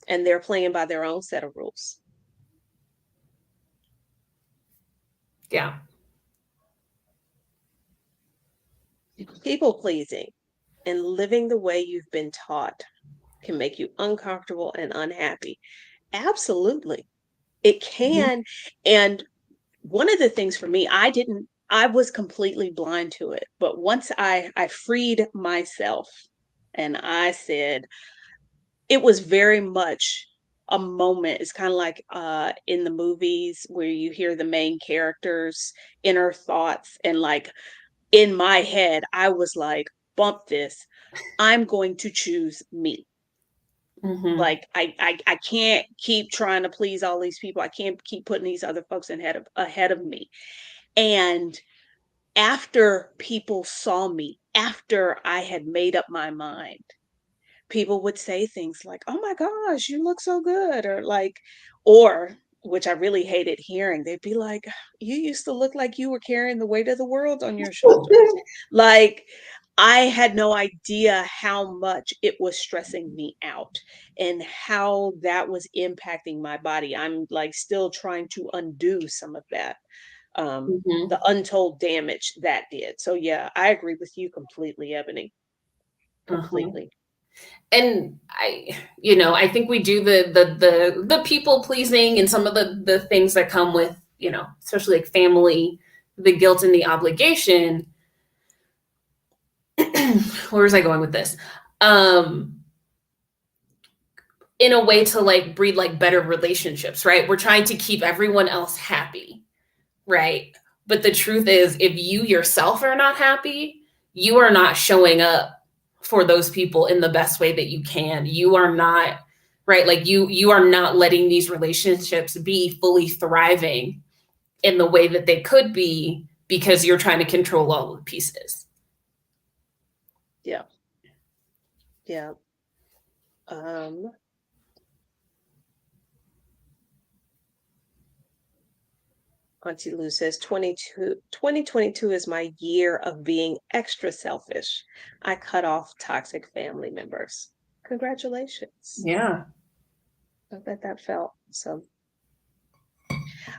and they're playing by their own set of rules. Yeah. People pleasing and living the way you've been taught can make you uncomfortable and unhappy. Absolutely. It Mm-hmm. can. And one of the things for me, I was completely blind to it. But once I freed myself and I said, it was very much a moment. It's kind of like in the movies where you hear the main character's inner thoughts. And like in my head, I was like, bump this. I'm going to choose me. Mm-hmm. Like I can't keep trying to please all these people. I can't keep putting these other folks ahead of me. And after people saw me, after I had made up my mind, people would say things like, "Oh my gosh, you look so good," or like, or which I really hated hearing, they'd be like, "You used to look like you were carrying the weight of the world on your shoulders." Like, I had no idea how much it was stressing me out and how that was impacting my body. I'm like still trying to undo some of that. Mhm. the untold damage that did. So yeah, I agree with you completely, Ebony. Uh-huh. Completely. And I think we do the people pleasing and some of the things that come with, especially like family, the guilt and the obligation. Where was I going with this? In a way to like breed like better relationships, right? We're trying to keep everyone else happy, right? But the truth is, if you yourself are not happy, you are not showing up for those people in the best way that you can. You are not, right? Like you are not letting these relationships be fully thriving in the way that they could be because you're trying to control all the pieces. Yeah. Yeah. Um, Auntie Lou says 2022 is my year of being extra selfish. I cut off toxic family members. Congratulations. Yeah. I bet that felt so.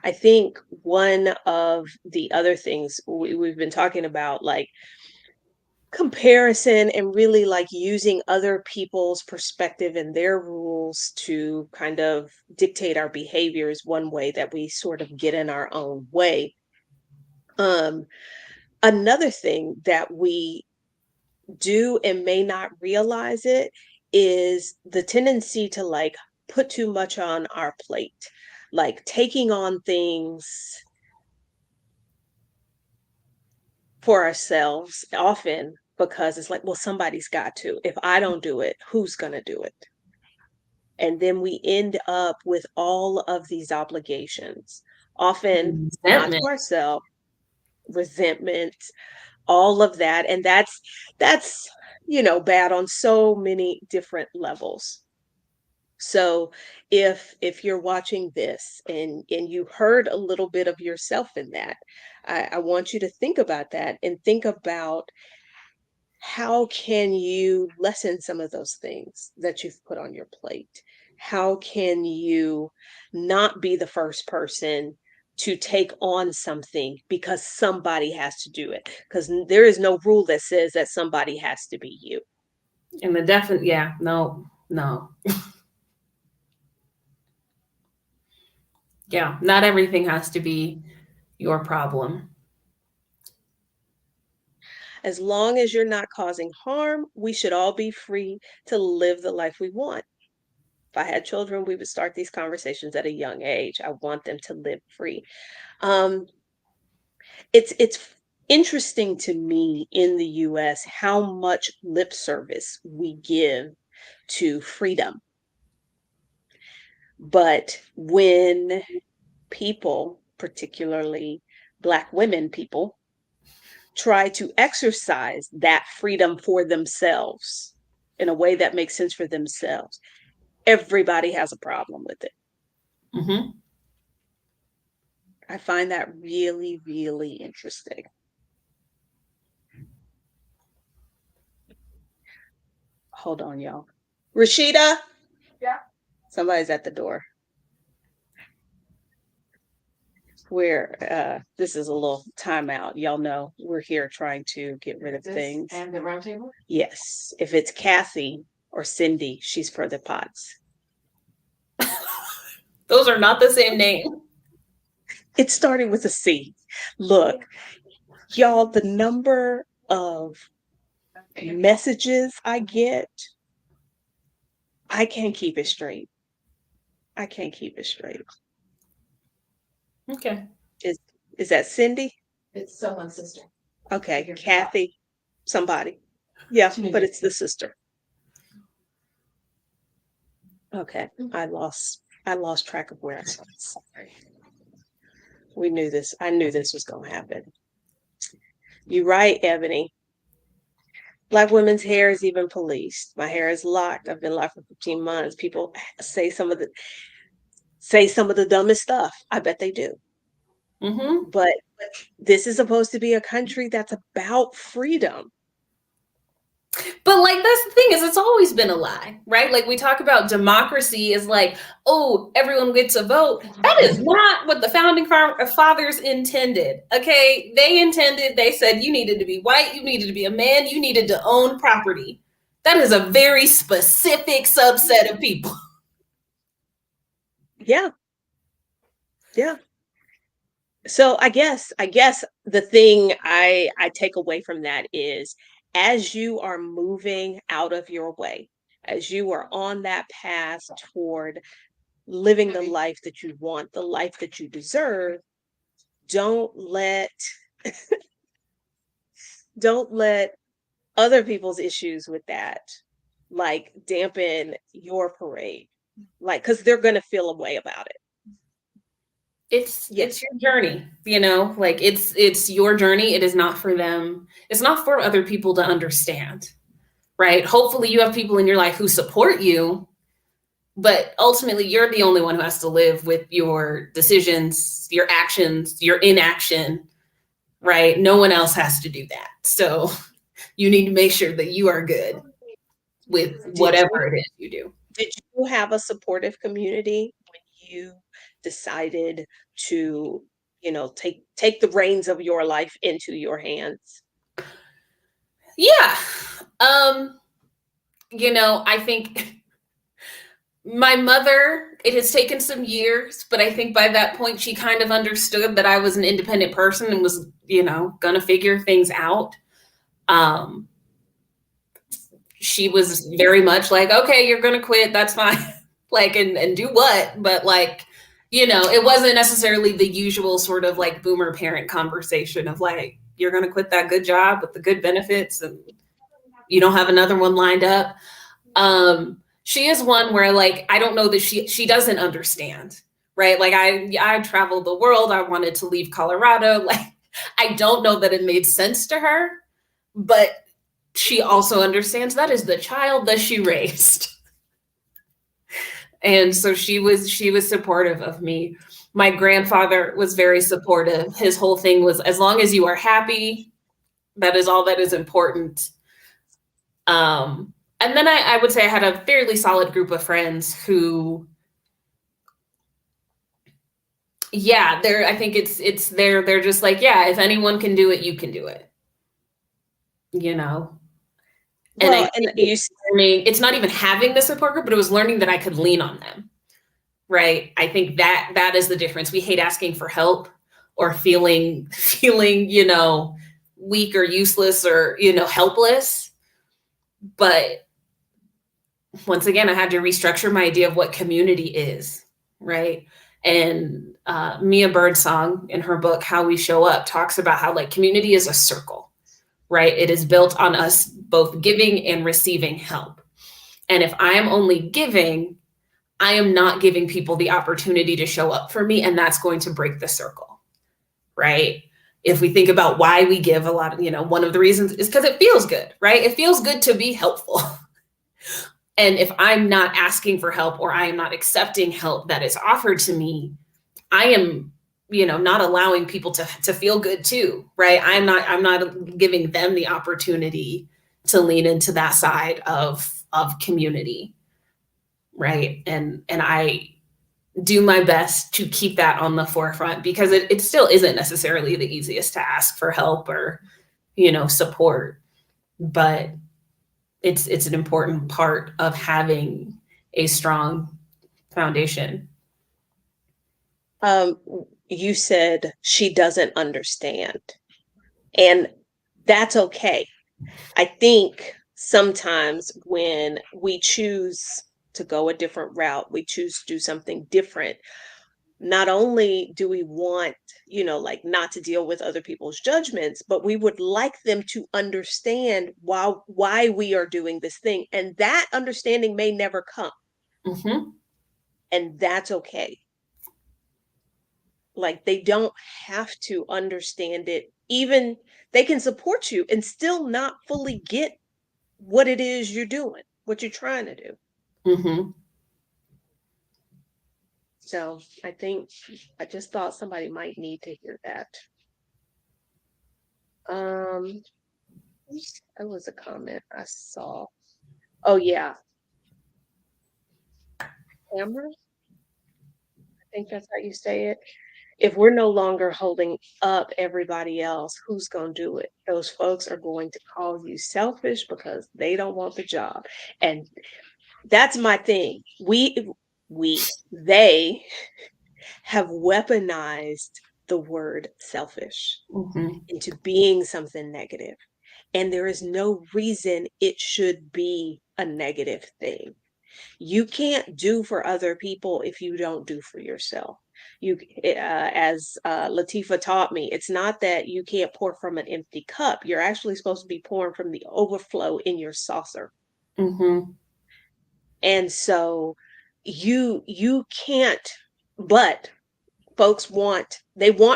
I think one of the other things we've been talking about, like comparison and really like using other people's perspective and their rules to kind of dictate our behaviors, one way that we sort of get in our own way. Um, Another thing that we do and may not realize it is the tendency to like put too much on our plate, like taking on things for ourselves often because it's like, well, somebody's got to. If I don't do it, who's going to do it? And then we end up with all of these obligations, often not Resentment. to ourselves, resentment, all of that. And that's bad on so many different levels. So if you're watching this and you heard a little bit of yourself in that, I want you to think about that and think about how can you lessen some of those things that you've put on your plate? How can you not be the first person to take on something because somebody has to do it? Because there is no rule that says that somebody has to be you. And the definite, yeah, no. Yeah, not everything has to be your problem. As long as you're not causing harm, we should all be free to live the life we want. If I had children, we would start these conversations at a young age. I want them to live free. Um, it's interesting to me in the US how much lip service we give to freedom. But when people, particularly Black women people, try to exercise that freedom for themselves in a way that makes sense for themselves, everybody has a problem with it. Mm-hmm. I find that really, really interesting. Hold on, y'all. Rashida? Yeah. Somebody's at the door. This is a little timeout. Y'all know we're here trying to get rid of things. And the round table? Yes. If it's Kathy or Cindy, she's for the pots. Those are not the same name. It started with a C. Look, y'all, the number of messages I get, I can't keep it straight. I can't keep it straight. Okay. Is that Cindy? It's someone's sister. Okay, Kathy, somebody. Yeah, but it's the sister. Okay, I lost track of where I was. Sorry. I knew this was gonna happen. You're right, Ebony. Black women's hair is even policed. My hair is locked. I've been locked for 15 months. People say some of the dumbest stuff. I bet they do. Mm-hmm. But this is supposed to be a country that's about freedom. But like that's the thing is it's always been a lie, right? Like we talk about democracy is like, oh, everyone gets a vote. That is not what the founding fathers intended. Okay, they said you needed to be white, you needed to be a man, you needed to own property. That is a very specific subset of people. Yeah. Yeah. So I guess the thing I take away from that is, as you are moving out of your way, as you are on that path toward living the life that you want, the life that you deserve, don't let don't let other people's issues with that like dampen your parade. Like, cuz they're going to feel a way about it. It's your journey, you know, like it's your journey. It is not for them. It's not for other people to understand, right? Hopefully you have people in your life who support you, but ultimately you're the only one who has to live with your decisions, your actions, your inaction, right? No one else has to do that. So you need to make sure that you are good with Did you whatever it is you do. did you have a supportive community when you decided to, take the reins of your life into your hands? Yeah. Um, I think my mother, it has taken some years, but I think by that point she kind of understood that I was an independent person and was, gonna figure things out. Um, she was very much like, okay, you're gonna quit, that's fine. Like, and do what? But like, it wasn't necessarily the usual sort of like boomer parent conversation of like, you're gonna quit that good job with the good benefits and you don't have another one lined up. She is one where like I don't know that she doesn't understand, right? Like I traveled the world. I wanted to leave Colorado. Like I don't know that it made sense to her, but she also understands that is the child that she raised. And so she was supportive of me. My grandfather was very supportive. His whole thing was as long as you are happy, that is all that is important. And then I would say I had a fairly solid group of friends who, yeah, I think they're just like, yeah, if anyone can do it, you can do it. You know? And I Well, and think it's not even having the support group, but it was learning that I could lean on them. Right. I think that is the difference. We hate asking for help or feeling, weak or useless or, helpless. But once again, I had to restructure my idea of what community is, right? And Mia Birdsong in her book, How We Show Up, talks about how like community is a circle, right? It is built on us both giving and receiving help. And if I am only giving, I am not giving people the opportunity to show up for me, and that's going to break the circle, right? If we think about why we give a lot of, one of the reasons is because it feels good, right? It feels good to be helpful. And if I'm not asking for help or I am not accepting help that is offered to me, I am, not allowing people to feel good too, right? I'm not giving them the opportunity to lean into that side of community, right? And I do my best to keep that on the forefront because it still isn't necessarily the easiest to ask for help or, support, but it's an important part of having a strong foundation. You said she doesn't understand, and that's okay. I think sometimes when we choose to go a different route, we choose to do something different. Not only do we want, like not to deal with other people's judgments, but we would like them to understand why we are doing this thing. And that understanding may never come. Mm-hmm. And that's okay. Like they don't have to understand it. Even they can support you and still not fully get what it is you're doing, what you're trying to do. Mm-hmm. So I just thought somebody might need to hear that. Um, That was a comment I saw. Oh yeah, Hammer. I think that's how you say it. If we're no longer holding up everybody else, who's going to do it? Those folks are going to call you selfish because they don't want the job. And that's my thing. They have weaponized the word selfish into being something negative. And there is no reason it should be a negative thing. You can't do for other people if you don't do for yourself. As Latifa taught me, it's not that you can't pour from an empty cup. You're actually supposed to be pouring from the overflow in your saucer. And so you can't, but folks want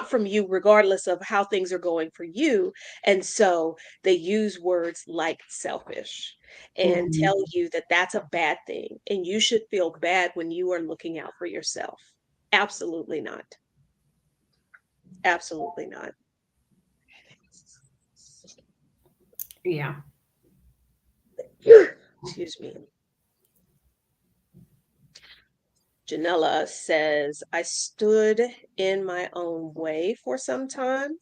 from you regardless of how things are going for you. And so they use words like selfish and tell you that that's a bad thing and you should feel bad when you are looking out for yourself. Absolutely not. Absolutely not. Yeah. Excuse me. Janella says, I stood in my own way for some time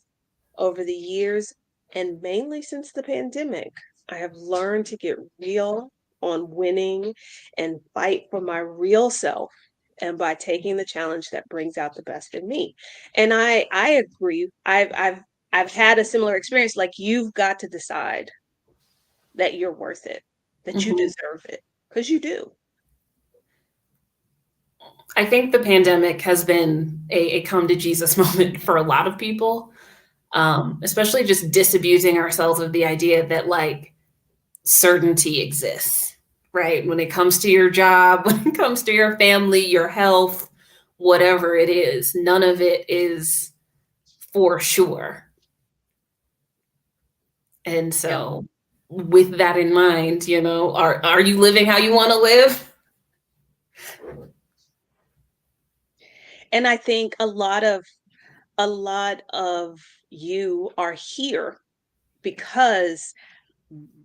over the years, and mainly since the pandemic. I have learned to get real on winning and fight for my real self, and by taking the challenge that brings out the best in me. And I agree. I've had a similar experience. Like, you've got to decide that you're worth it, that you deserve it, because you do. I think the pandemic has been a come to Jesus moment for a lot of people, especially just disabusing ourselves of the idea that like certainty exists, right? When it comes to your job, when it comes to your family, your health, whatever it is, none of it is for sure. And so with that in mind, you know, are you living how you want to live? And I think a lot of you are here because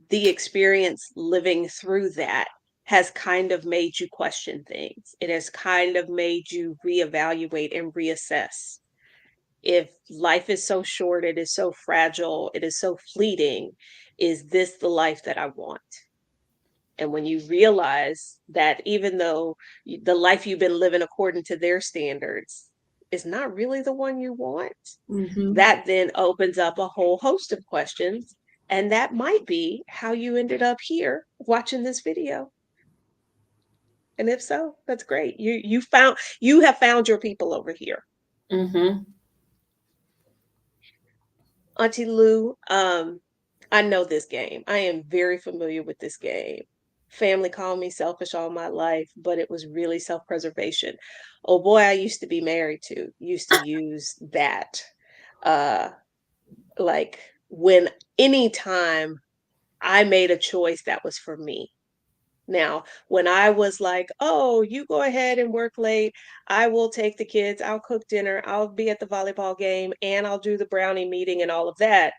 the experience living through that has kind of made you question things. It has kind of made you reevaluate and reassess. If life is so short, it is so fragile, it is so fleeting, is this the life that I want? And when you realize that even though the life you've been living according to their standards is not really the one you want, that then opens up a whole host of questions. And that might be how you ended up here watching this video. And if so, that's great. You have found your people over here. Auntie Lou, I know this game. I am very familiar with this game. Family called me selfish all my life, but it was really self-preservation. Oh boy, I used to be married to, used to use that. Like when anytime I made a choice that was for me. Now, when I was like, oh, you go ahead and work late, I will take the kids, I'll cook dinner, I'll be at the volleyball game, and I'll do the brownie meeting and all of that.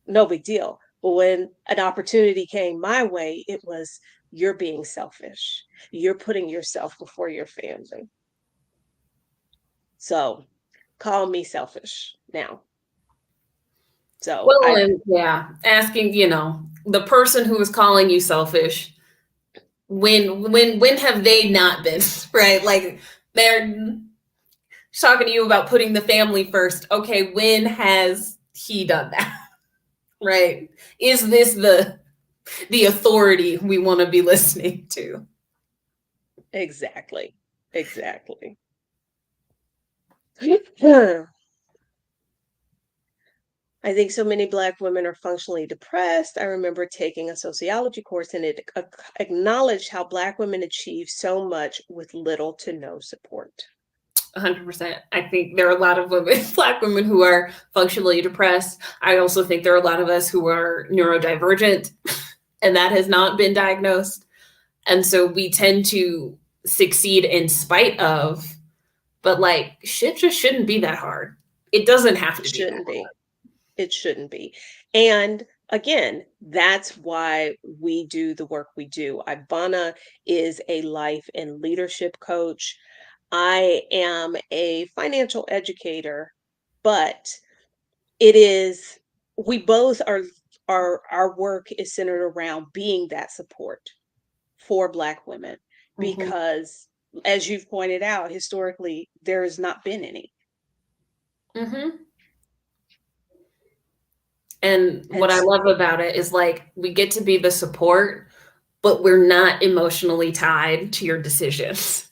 No big deal. But when an opportunity came my way, it was, you're being selfish. You're putting yourself before your family. So call me selfish now. So asking, you know, the person who is calling you selfish, when have they not been, right? Like they're talking to you about putting the family first. Okay, when has he done that? Right? Is this the authority we want to be listening to? Exactly. I think so many Black women are functionally depressed. I remember taking a sociology course and it acknowledged how Black women achieve so much with little to no support. 100%. I think there are a lot of women, Black women, who are functionally depressed. I also think there are a lot of us who are neurodivergent, and that has not been diagnosed. And so we tend to succeed in spite of, but like shit just shouldn't be that hard. It doesn't have to be. It shouldn't be. And again, that's why we do the work we do. Ivana is a life and leadership coach. I am a financial educator, but it is, we both are, our work is centered around being that support for Black women Mhm. because, as you've pointed out, historically, there has not been any. Mhm. And And what I love about it is like we get to be the support, but we're not emotionally tied to your decisions,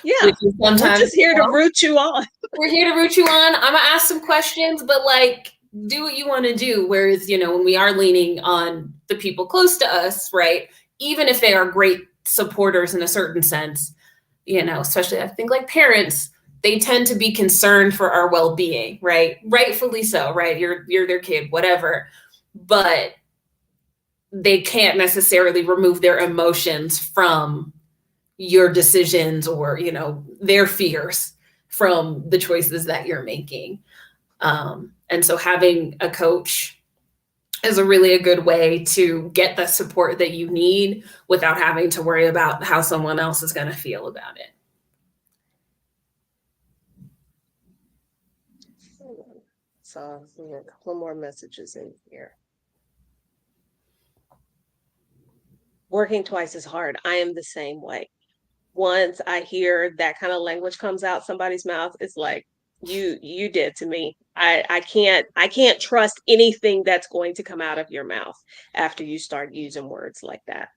which yeah, is we're sometimes, just here to root you on. we're here to root you on. I'm gonna ask some questions, but like do what you want to do. Whereas, when we are leaning on the people close to us, right? Even if they are great supporters in a certain sense, especially I think like parents, they tend to be concerned for our well-being, right? Rightfully so, right? You're their kid, whatever. But they can't necessarily remove their emotions from your decisions or, their fears from the choices that you're making. And so having a coach is a good way to get the support that you need without having to worry about how someone else is going to feel about it. So we have a couple more messages in here. Working twice as hard. I am the same way. Once I hear that kind of language comes out somebody's mouth, it's like, you did to me. I can't trust anything that's going to come out of your mouth after you start using words like that.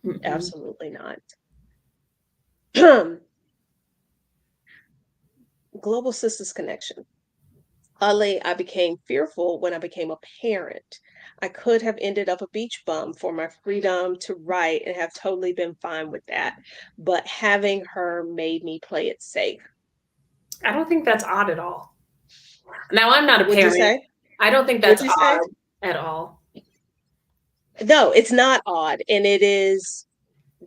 Mm-mm. Absolutely not. Global Sisters Connection. Ali, I became fearful when I became a parent. I could have ended up a beach bum for my freedom to write and have totally been fine with that. But having her made me play it safe. I don't think that's odd at all. Now, I'm not a Would you parent. say? I don't think Would that's you say? odd at all. No, it's not odd. And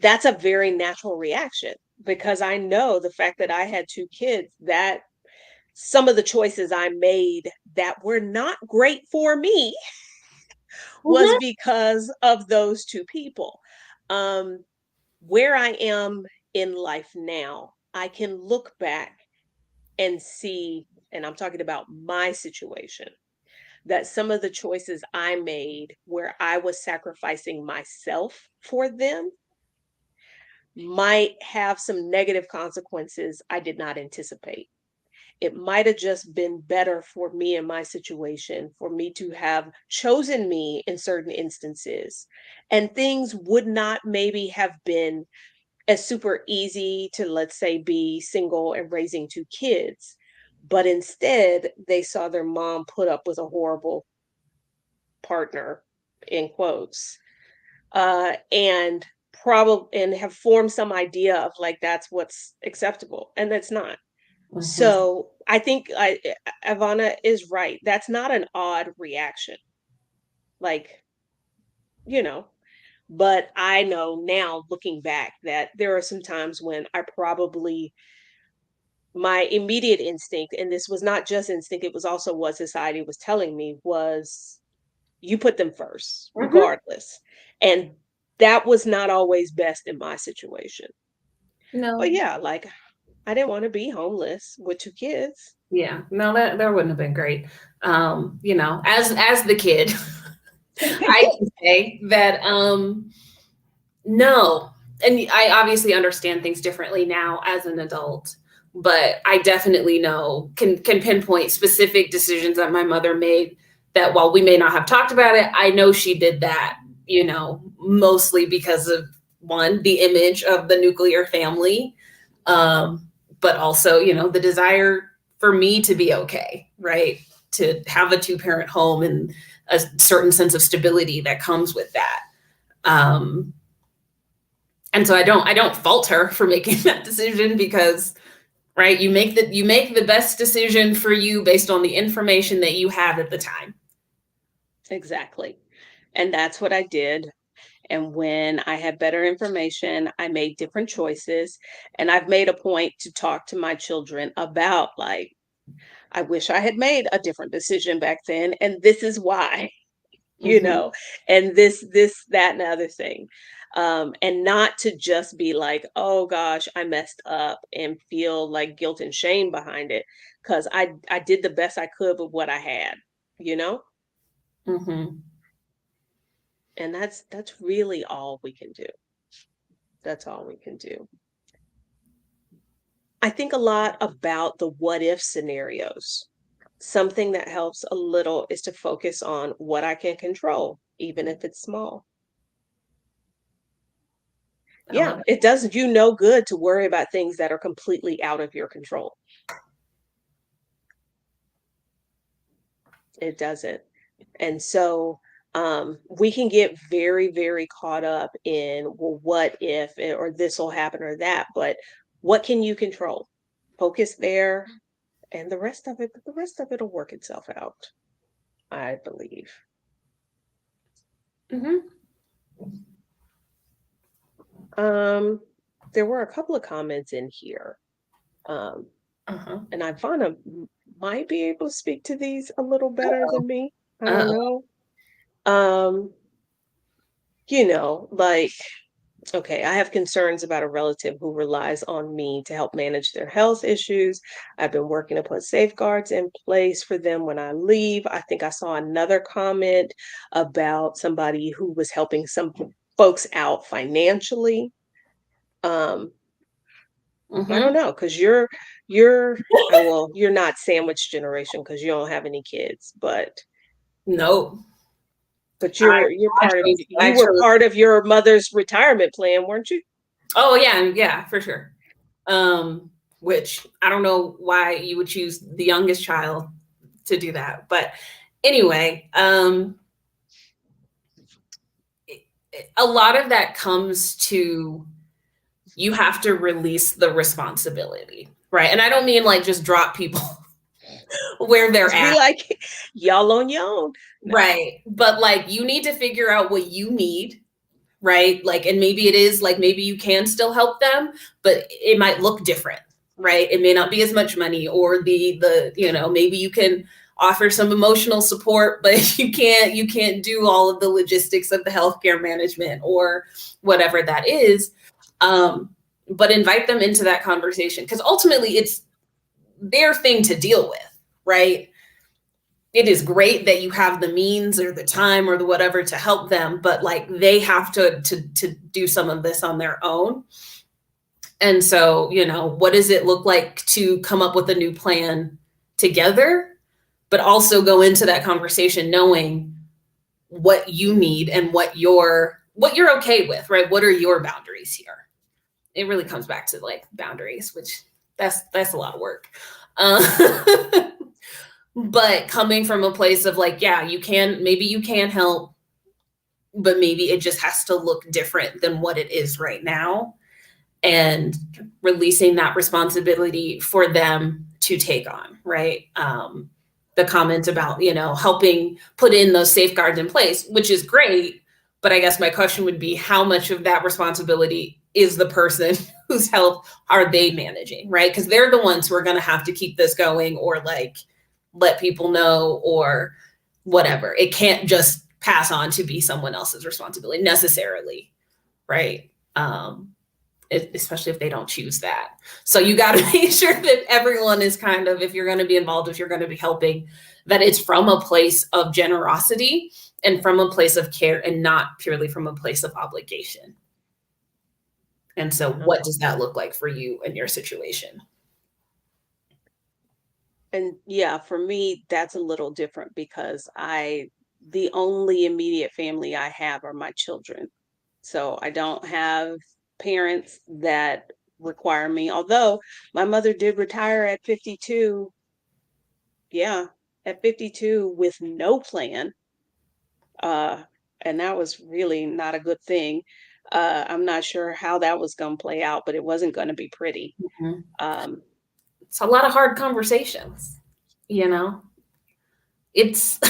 that's a very natural reaction because I know the fact that I had two kids, that some of the choices I made that were not great for me was Mhm. because of those two people. Um, where I am in life now, I can look back and see, and I'm talking about my situation, that some of the choices I made where I was sacrificing myself for them might have some negative consequences I did not anticipate. It might have just been better for me in my situation for me to have chosen me in certain instances. And things would not maybe have been as super easy to, let's say, be single and raising two kids. But instead, they saw their mom put up with a horrible partner, in quotes, and probably and have formed some idea of like that's what's acceptable, and that's not. Mhm. So I think Ivana is right. That's not an odd reaction, like, you know. But I know now, looking back, that there are some times when I probably, my immediate instinct, and this was not just instinct, it was also what society was telling me, was you put them first, Mhm. regardless. And that was not always best in my situation. But No. yeah, like I didn't want to be homeless with two kids. Yeah. No, that wouldn't have been great. As the kid, I can say that no. And I obviously understand things differently now as an adult, but I definitely know can pinpoint specific decisions that my mother made that while we may not have talked about it, I know she did that, mostly because of one, the image of the nuclear family, but also, the desire for me to be okay, right? To have a two-parent home and a certain sense of stability that comes with that. Um, and so I don't fault her for making that decision because, right, you make the best decision for you based on the information that you have at the time. Exactly. And that's what I did. And when I had better information, I made different choices. And I've made a point to talk to my children about, like, I wish I had made a different decision back then. And this is why. you know, and this, that, and the other thing. And not to just be like, oh gosh, I messed up and feel like guilt and shame behind it. Cause I did the best I could with what I had, you know? Mm-hmm. And that's really all we can do. That's all we can do. I think a lot about the what if scenarios. Something that helps a little is to focus on what I can control, even if it's small. I love Yeah, it does you no good to worry about things that are completely out of your control. It doesn't. And so we can get very, very caught up in, well, what if, or this will happen or that, but what can you control? Focus there, and the rest of it will work itself out, I believe. it. Mm-hmm. There were a couple of comments in here. And Ivana might be able to speak to these a little better than me. I don't know. You know, like, okay, I have concerns about a relative who relies on me to help manage their health issues. I've been working to put safeguards in place for them when I leave. I think I saw another comment about somebody who was helping some folks out financially. I don't know, because well, you're not sandwich generation because you don't have any kids, but No. you're part of you were part of your mother's retirement plan, weren't you? Oh yeah, for sure. Which I don't know why you would choose the youngest child to do that, but anyway, a lot of that comes to, you have to release the responsibility, right? And I don't mean like just drop people where they're Just at. be like, y'all on your own. No. Right. But like, you need to figure out what you need, right? Like, and maybe it is like, maybe you can still help them, but it might look different, right? It may not be as much money, or you know, maybe you can offer some emotional support, but you can't do all of the logistics of the healthcare management or whatever that is. But invite them into that conversation, because ultimately it's their thing to deal with, right? It is great that you have the means or the time or the whatever to help them, but like, they have to do some of this on their own. And so, you know, what does it look like to come up with a new plan together, but also go into that conversation knowing what you need and what you're okay with, right? What are your boundaries here? It really comes back to like boundaries, which that's a lot of work. But coming from a place of like, yeah, maybe you can help, but maybe it just has to look different than what it is right now, and releasing that responsibility for them to take on, right? The comment about, you know, helping put in those safeguards in place, which is great. But I guess my question would be, how much of that responsibility is the person whose health are they managing, right? Because they're the ones who are going to have to keep this going, or like let people know, or whatever. It can't just pass on to be someone else's responsibility necessarily, right? Especially if they don't choose that. So you got to make sure that everyone is kind of, if you're going to be involved, if you're going to be helping, that it's from a place of generosity and from a place of care, and not purely from a place of obligation. And so what does that look like for you and your situation? And yeah, for me, that's a little different, because the only immediate family I have are my children. So I don't have parents that require me, although my mother did retire at 52. Yeah, at 52 with no plan. And that was really not a good thing. I'm not sure how that was going to play out, but it wasn't going to be pretty. It's a lot of hard conversations, you know? It's,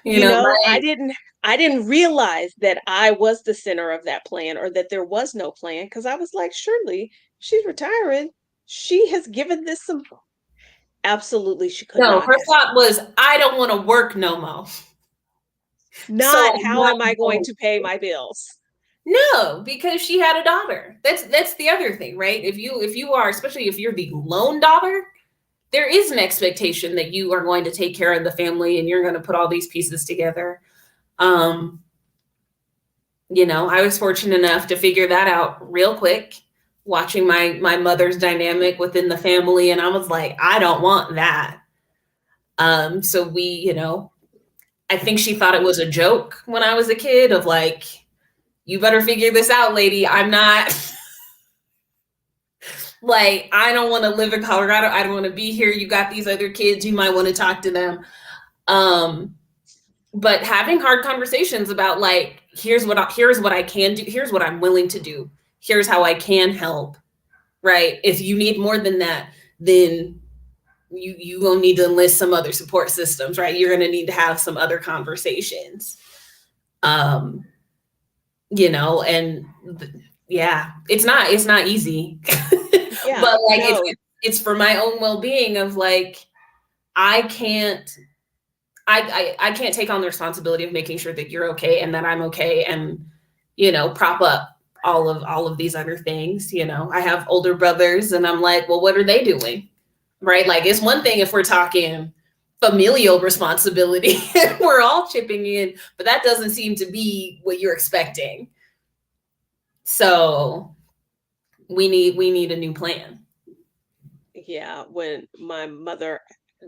you know, I didn't realize that I was the center of that plan, or that there was no plan, because I was like, surely she's retiring. She has given this some. Absolutely, she could No, not her have. thought was, I don't want to work no more. So Not I'm how not am I going going. to pay my bills? No, because she had a daughter. That's the other thing, right? If you are, especially if you're the lone daughter, there is an expectation that you are going to take care of the family and you're going to put all these pieces together. Um, I was fortunate enough to figure that out real quick, watching my mother's dynamic within the family, and I was like, I don't want that. So I think she thought it was a joke when I was a kid of like, you better figure this out, lady. I'm not like, I don't want to live in Colorado. I don't want to be here. You got these other kids. You might want to talk to them. But having hard conversations about like, here's what I can do. Here's what I'm willing to do. Here's how I can help. Right. If you need more than that, then you gonna need to enlist some other support systems, right? You're gonna need to have some other conversations. Um, and yeah, it's not easy. Yeah, But like no, it's for my own well-being of like, I can't I can't take on the responsibility of making sure that you're okay and that I'm okay, and prop up all of these other things. I have older brothers and I'm like, well, what are they doing? Right? Like, it's one thing if we're talking familial responsibility and we're all chipping in, but that doesn't seem to be what you're expecting. So we need a new plan. yeah, when my mother,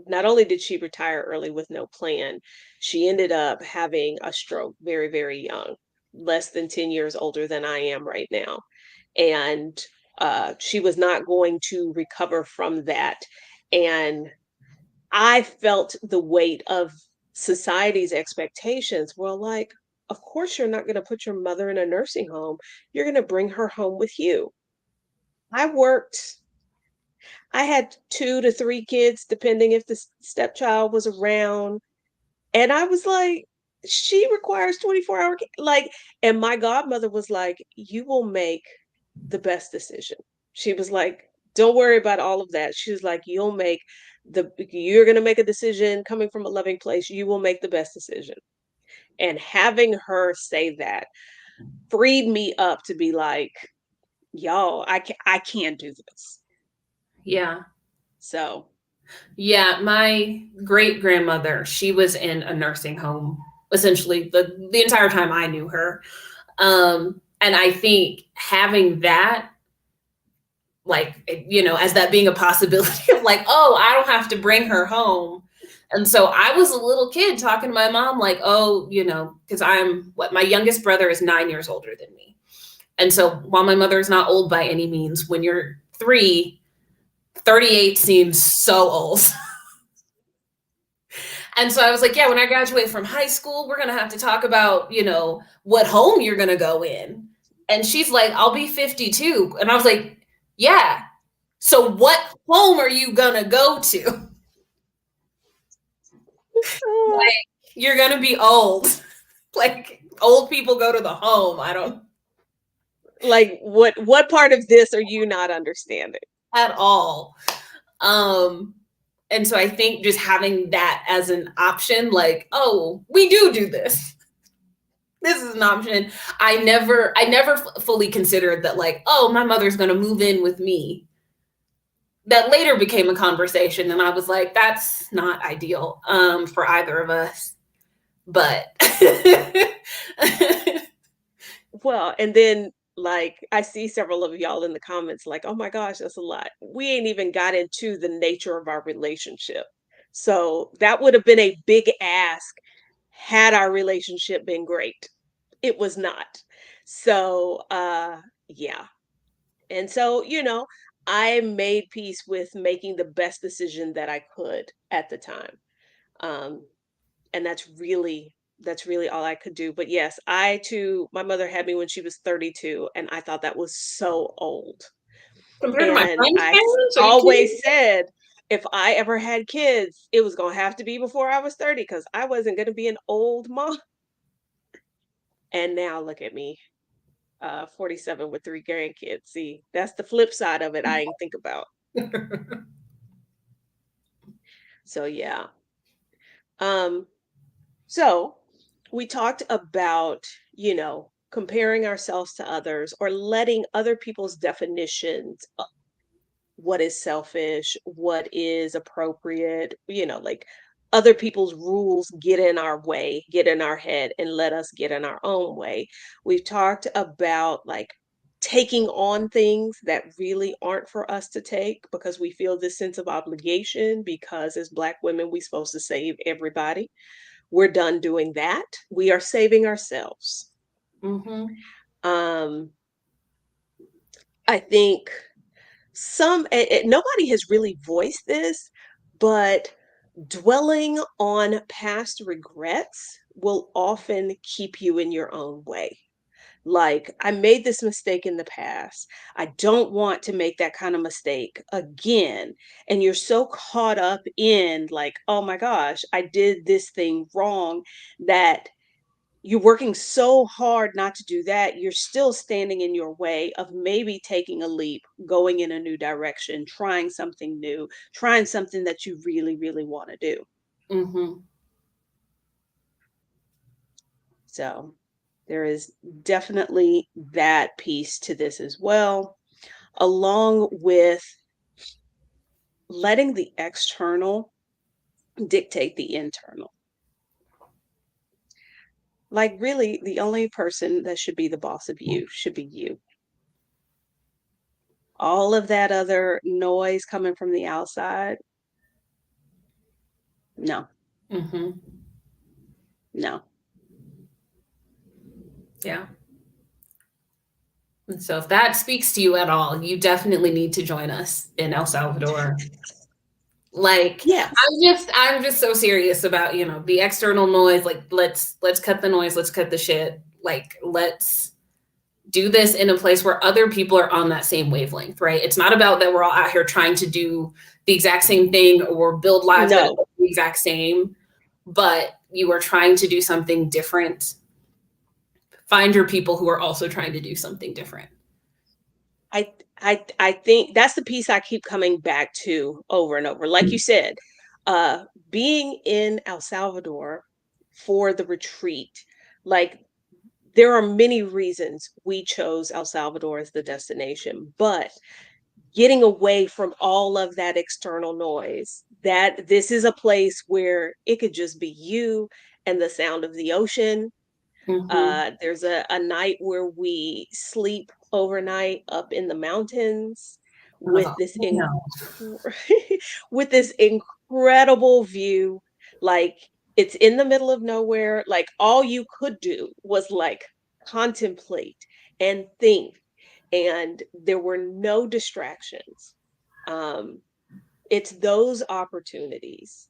not only did she retire early with no plan, she ended up having a stroke very, very young, less than 10 years older than I am right now. And she was not going to recover from that. And I felt the weight of society's expectations. Well, like, of course, you're not going to put your mother in a nursing home. You're going to bring her home with you. I worked, I had 2 to 3 kids, depending if the stepchild was around. And I was like, she requires 24-hour, like, and my godmother was like, you will make the best decision. She was like, don't worry about all of that. She was like, you're going to make a decision coming from a loving place. You will make the best decision. And having her say that freed me up to be like, y'all, I can't do this. Yeah. So, Yeah, my great grandmother, she was in a nursing home essentially the entire time I knew her. And I think having that, like, as that being a possibility of like, oh, I don't have to bring her home. And so I was a little kid talking to my mom, like, oh, because my youngest brother is 9 years older than me. And so while my mother is not old by any means, when you're 38 seems so old. And so I was like, yeah, when I graduate from high school, we're going to have to talk about, what home you're going to go in. And she's like, I'll be 52. And I was like, yeah. So what home are you going to go to? Like, you're going to be old. Like, old people go to the home. I don't like, what part of this are you not understanding? at all. And so I think just having that as an option, like, oh, we do this. This is an option. I never fully considered that, like, oh, my mother's going to move in with me. That later became a conversation, and I was like, that's not ideal for either of us. But Well, and then like I see several of y'all in the comments like, "Oh my gosh, that's a lot." We ain't even got into the nature of our relationship. So that would have been a big ask had our relationship been great. It was not. So, yeah. And so, I made peace with making the best decision that I could at the time. Um, and that's really all I could do. But yes, I too, my mother had me when she was 32, and I thought that was so old. compared to my And friend's I parents, are you kidding? always said if I ever had kids, it was going to have to be before I was 30 because I wasn't going to be an old mom. And now look at me, 47 with 3 grandkids. See, that's the flip side of it I didn't think about. So yeah. Um, so we talked about, comparing ourselves to others or letting other people's definitions, what is selfish, what is appropriate, like other people's rules get in our way, get in our head, and let us get in our own way. We've talked about like taking on things that really aren't for us to take because we feel this sense of obligation because as Black women, we're supposed to save everybody. We're done doing that. We are saving ourselves. Mm-hmm. Um, I think nobody has really voiced this, but dwelling on past regrets will often keep you in your own way. Like, I made this mistake in the past. I don't want to make that kind of mistake again. And you're so caught up in, like, oh my gosh, I did this thing wrong that you're working so hard not to do that, you're still standing in your way of maybe taking a leap, going in a new direction, trying something new, trying something that you really, really want to do. Mm-hmm. So there is definitely that piece to this as well, along with letting the external dictate the internal. Like, really, the only person that should be the boss of you should be you. All of that other noise coming from the outside, no, Mm-hmm. no. Yeah. And so if that speaks to you at all, you definitely need to join us in El Salvador. Like Yes. I'm just so serious about, the external noise. Like let's cut the noise, let's cut the shit. Like let's do this in a place where other people are on that same wavelength, right? It's not about that we're all out here trying to do the exact same thing or build lives that are No. the exact same, but you are trying to do something different. Find your people who are also trying to do something different. I think that's the piece I keep coming back to over and over. Like you said, being in El Salvador for the retreat, like there are many reasons we chose El Salvador as the destination, but getting away from all of that external noise, that this is a place where it could just be you and the sound of the ocean. Mm-hmm. There's a night where we sleep overnight up in the mountains with Oh, this no. with this incredible view. Like, it's in the middle of nowhere. Like, all you could do was like contemplate and think, and there were no distractions. Um, it's those opportunities,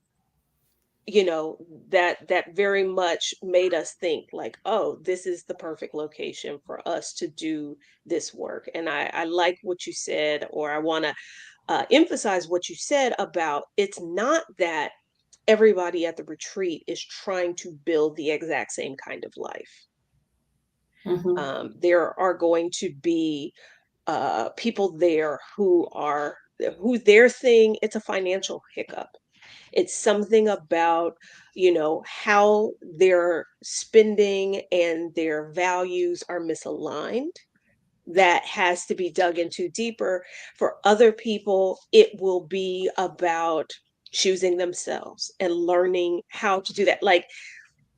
that very much made us think like, oh, this is the perfect location for us to do this work. And I like what you said, or I want to emphasize what you said about, it's not that everybody at the retreat is trying to build the exact same kind of life. Mm-hmm. There are going to be people there who their thing, it's a financial hiccup. It's something about, how their spending and their values are misaligned that has to be dug into deeper. For other people, it will be about choosing themselves and learning how to do that. Like,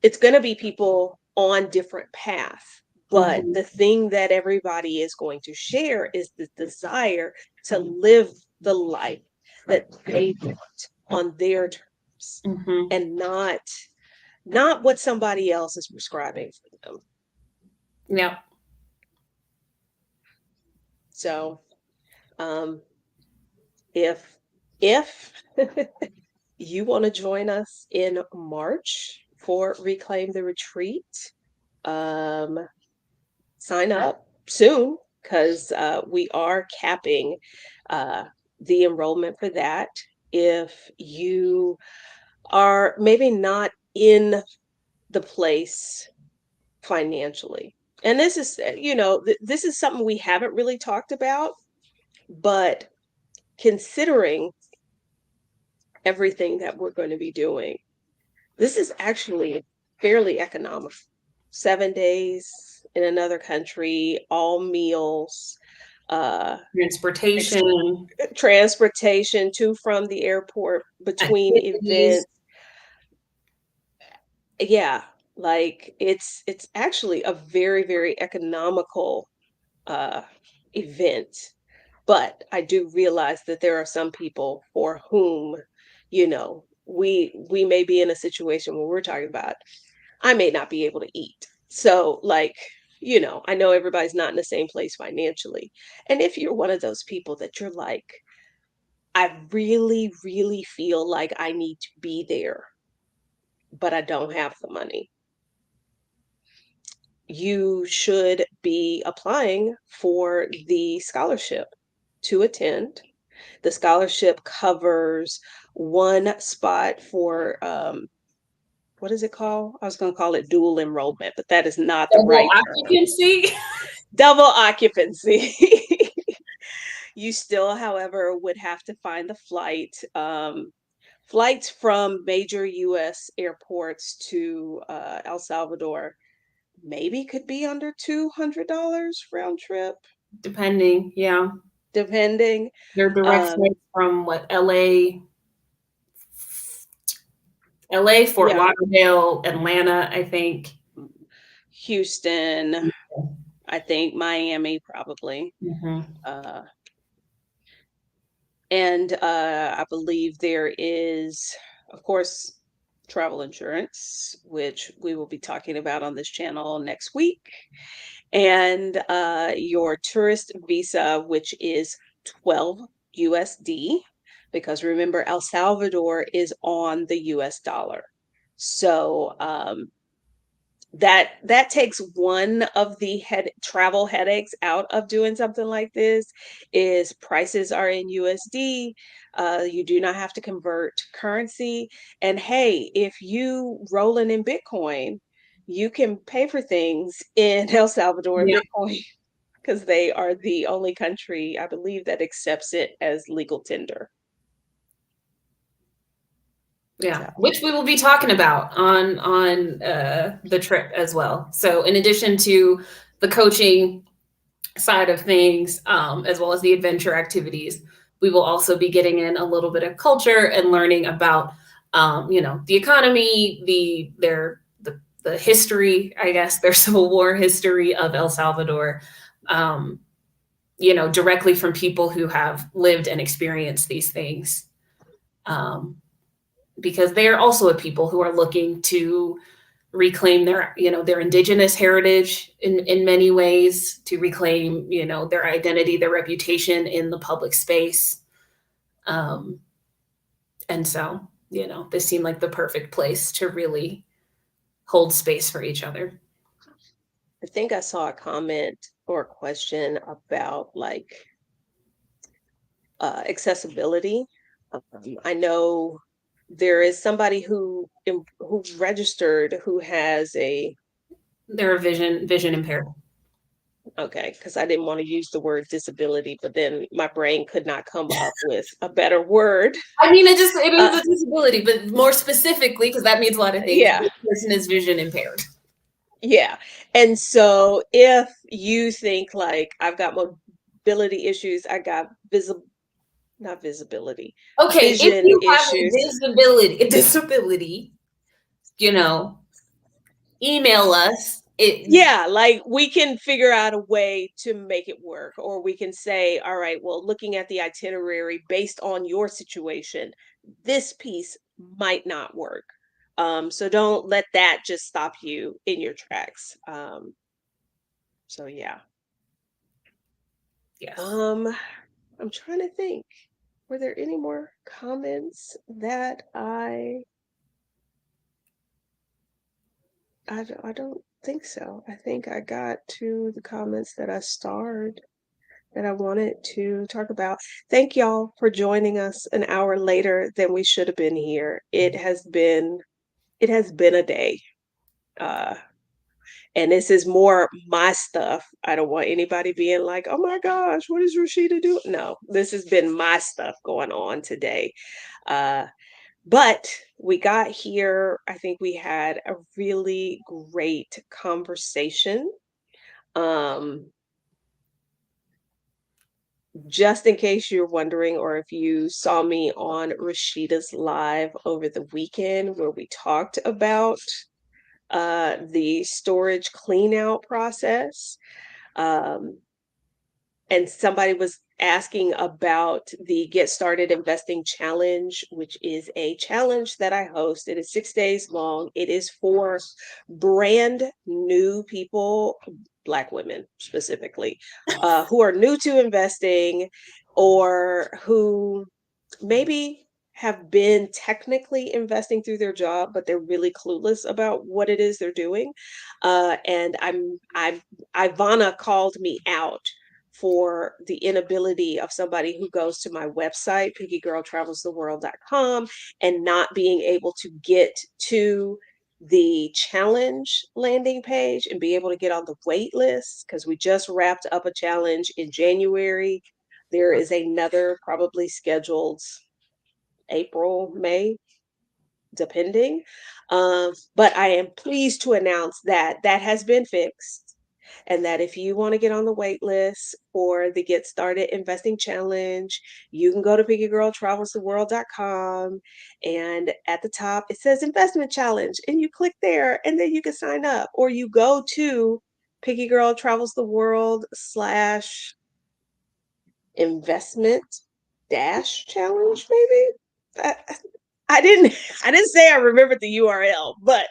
it's going to be people on different paths, but Mm-hmm. the thing that everybody is going to share is the desire to live the life that they want on their terms, Mm-hmm. and not what somebody else is prescribing for them. Yeah. So um if if you want to join us in March for Reclaim the Retreat, um sign up soon, because we are capping uh, the enrollment for that. If you are maybe not in the place financially, and this is, this is something we haven't really talked about, but considering everything that we're going to be doing. This is actually fairly economical. 7 days in another country, all meals, Transportation, transportation to from the airport, between activities. events. Yeah, like it's actually a very, very economical uh event. But I do realize that there are some people for whom, we may be in a situation where we're talking about, I may not be able to eat. So, like, I know everybody's not in the same place financially. And if you're one of those people that you're like, I really, really feel like I need to be there, but I don't have the money, you should be applying for the scholarship to attend. The scholarship covers one spot for, what is it called? I was going to call it dual enrollment, but that is not the Double right term. occupancy. Double occupancy. You still, however, would have to find the flight. Flights from major US airports to El Salvador maybe could be under $200 round trip, Depending, yeah. depending. They're direct Um, flights from what, LA, Fort yeah, Lauderdale, Atlanta, I think. Houston, I think Miami probably. Mm-hmm. Uh, and I believe there is, of course, travel insurance, which we will be talking about on this channel next week, and your tourist visa, which is 12 USD, because remember, El Salvador is on the US dollar. So that takes one of the travel headaches out of doing something like this. Is prices are in USD. You do not have to convert currency. And hey, if you rolling in Bitcoin, you can pay for things in El Salvador in Yeah, Bitcoin, because they are the only country, I believe, that accepts it as legal tender. yeah, So which we will be talking about on the trip as well. So in addition to the coaching side of things, as well as the adventure activities, we will also be getting in a little bit of culture and learning about, the economy, the history, I guess, their Civil War history of El Salvador, um, directly from people who have lived and experienced these things. Because they are also a people who are looking to reclaim their indigenous heritage in many ways, to reclaim, their identity, their reputation in the public space. Um, and so, this seemed like the perfect place to really hold space for each other. I think I saw a comment or a question about like accessibility. I know there is somebody who registered who has a, They're vision impaired. okay, because I didn't want to use the word disability, but then my brain could not come up with a better word. I mean, it is a disability, but more specifically, because that means a lot of things, Yeah, this person is vision impaired. yeah. And so if you think like, I've got mobility issues, I got not visibility, Okay, if vision you have issues. a disability, email us. Yeah, like we can figure out a way to make it work, or we can say, all right, well, looking at the itinerary based on your situation, this piece might not work. So don't let that just stop you in your tracks. So yeah. Yes. I'm trying to think. Were there any more comments that I don't think so. I think I got to the comments that I starred that I wanted to talk about. Thank y'all for joining us an hour later than we should have been here. It has been a day. Uh and this is more my stuff. I don't want anybody being like, oh my gosh, what is Rashida doing? No, this has been my stuff going on today. Uh But we got here. I think we had a really great conversation. Um, just in case you're wondering, or if you saw me on Rashida's live over the weekend where we talked about the storage clean out process. Um, and somebody was asking about the Get Started Investing Challenge, which is a challenge that I host. It is 6 days long. It is for brand new people, Black women specifically, who are new to investing or who maybe have been technically investing through their job, but they're really clueless about what it is they're doing. And Ivana called me out for the inability of somebody who goes to my website, pickygirltravelstheworld.com, and not being able to get to the challenge landing page and be able to get on the wait list, because we just wrapped up a challenge in January. There is another probably scheduled April, May, depending. But I am pleased to announce that that has been fixed, and that if you want to get on the wait list for the Get Started Investing Challenge, you can go to pickygirltravelstheworld.com, and at the top it says Investment Challenge, and you click there, and then you can sign up, or you go to Picky Girl Travels the World / investment dash challenge, maybe. I, I didn't I didn't say I remembered the URL, but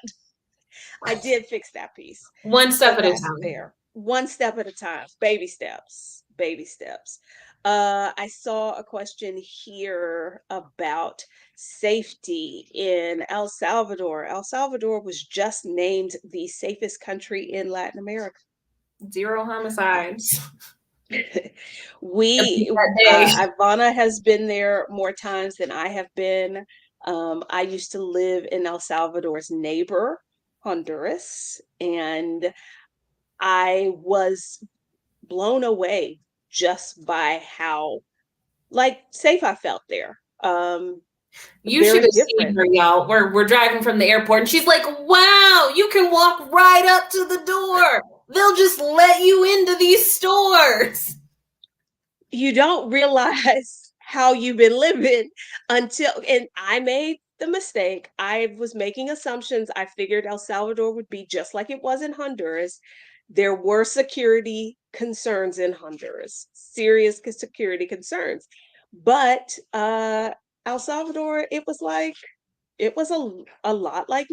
I did fix that piece. One So step at a that's time. there. One step at a time. Baby steps. Baby steps. I saw a question here about safety in El Salvador. El Salvador was just named the safest country in Latin America. 0 homicides. Ivana has been there more times than I have been. I used to live in El Salvador's neighbor, Honduras, and I was blown away just by how safe I felt there. You Very should have different. seen her, y'all. We're driving from the airport, and she's like, "Wow, you can walk right up to the door. They'll just let you into these stores." You don't realize how you've been living and I made the mistake. I was making assumptions. I figured El Salvador would be just like it was in Honduras. There were security concerns in Honduras, serious security concerns. But El Salvador, it was a lot like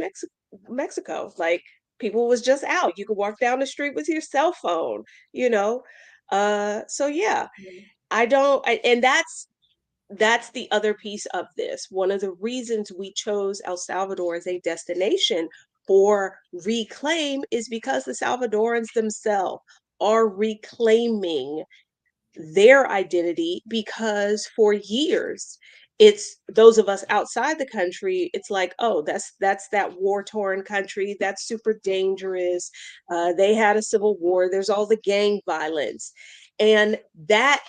Mexico. Like, people was just out. You could walk down the street with your cell phone, you know. So yeah, and that's the other piece of this. One of the reasons we chose El Salvador as a destination for Reclaim is because the Salvadorans themselves are reclaiming their identity, because for years it's those of us outside the country, it's like, oh, that's that war-torn country, that's super dangerous, they had a civil war, there's all the gang violence, and that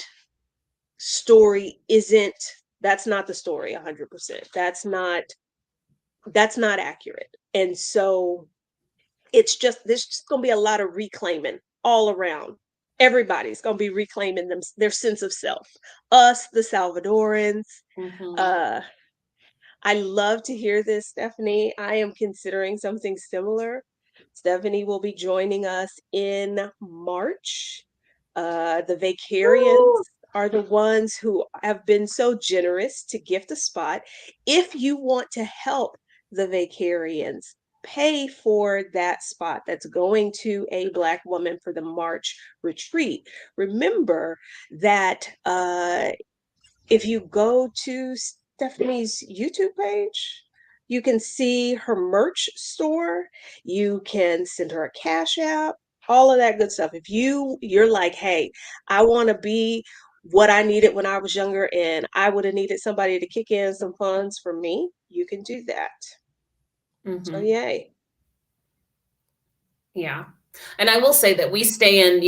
story isn't that's not the story 100%. That's not accurate. And so there's just going to be a lot of reclaiming all around. Everybody's going to be reclaiming their sense of self. Us, the Salvadorans. Mm-hmm. I love to hear this, Stephanie. I am considering something similar. Stephanie will be joining us in March. The Vacarians are the ones who have been so generous to gift a spot. If you want to help the Vacarians pay for that spot that's going to a Black woman for the March retreat, remember that if you go to Stephanie's YouTube page, you can see her merch store. You can send her a Cash App, all of that good stuff. If you're like, hey, I want to be what I needed when I was younger, and I would have needed somebody to kick in some funds for me, you can do that. Mm-hmm. So yay. Yeah. And I will say that we stay in,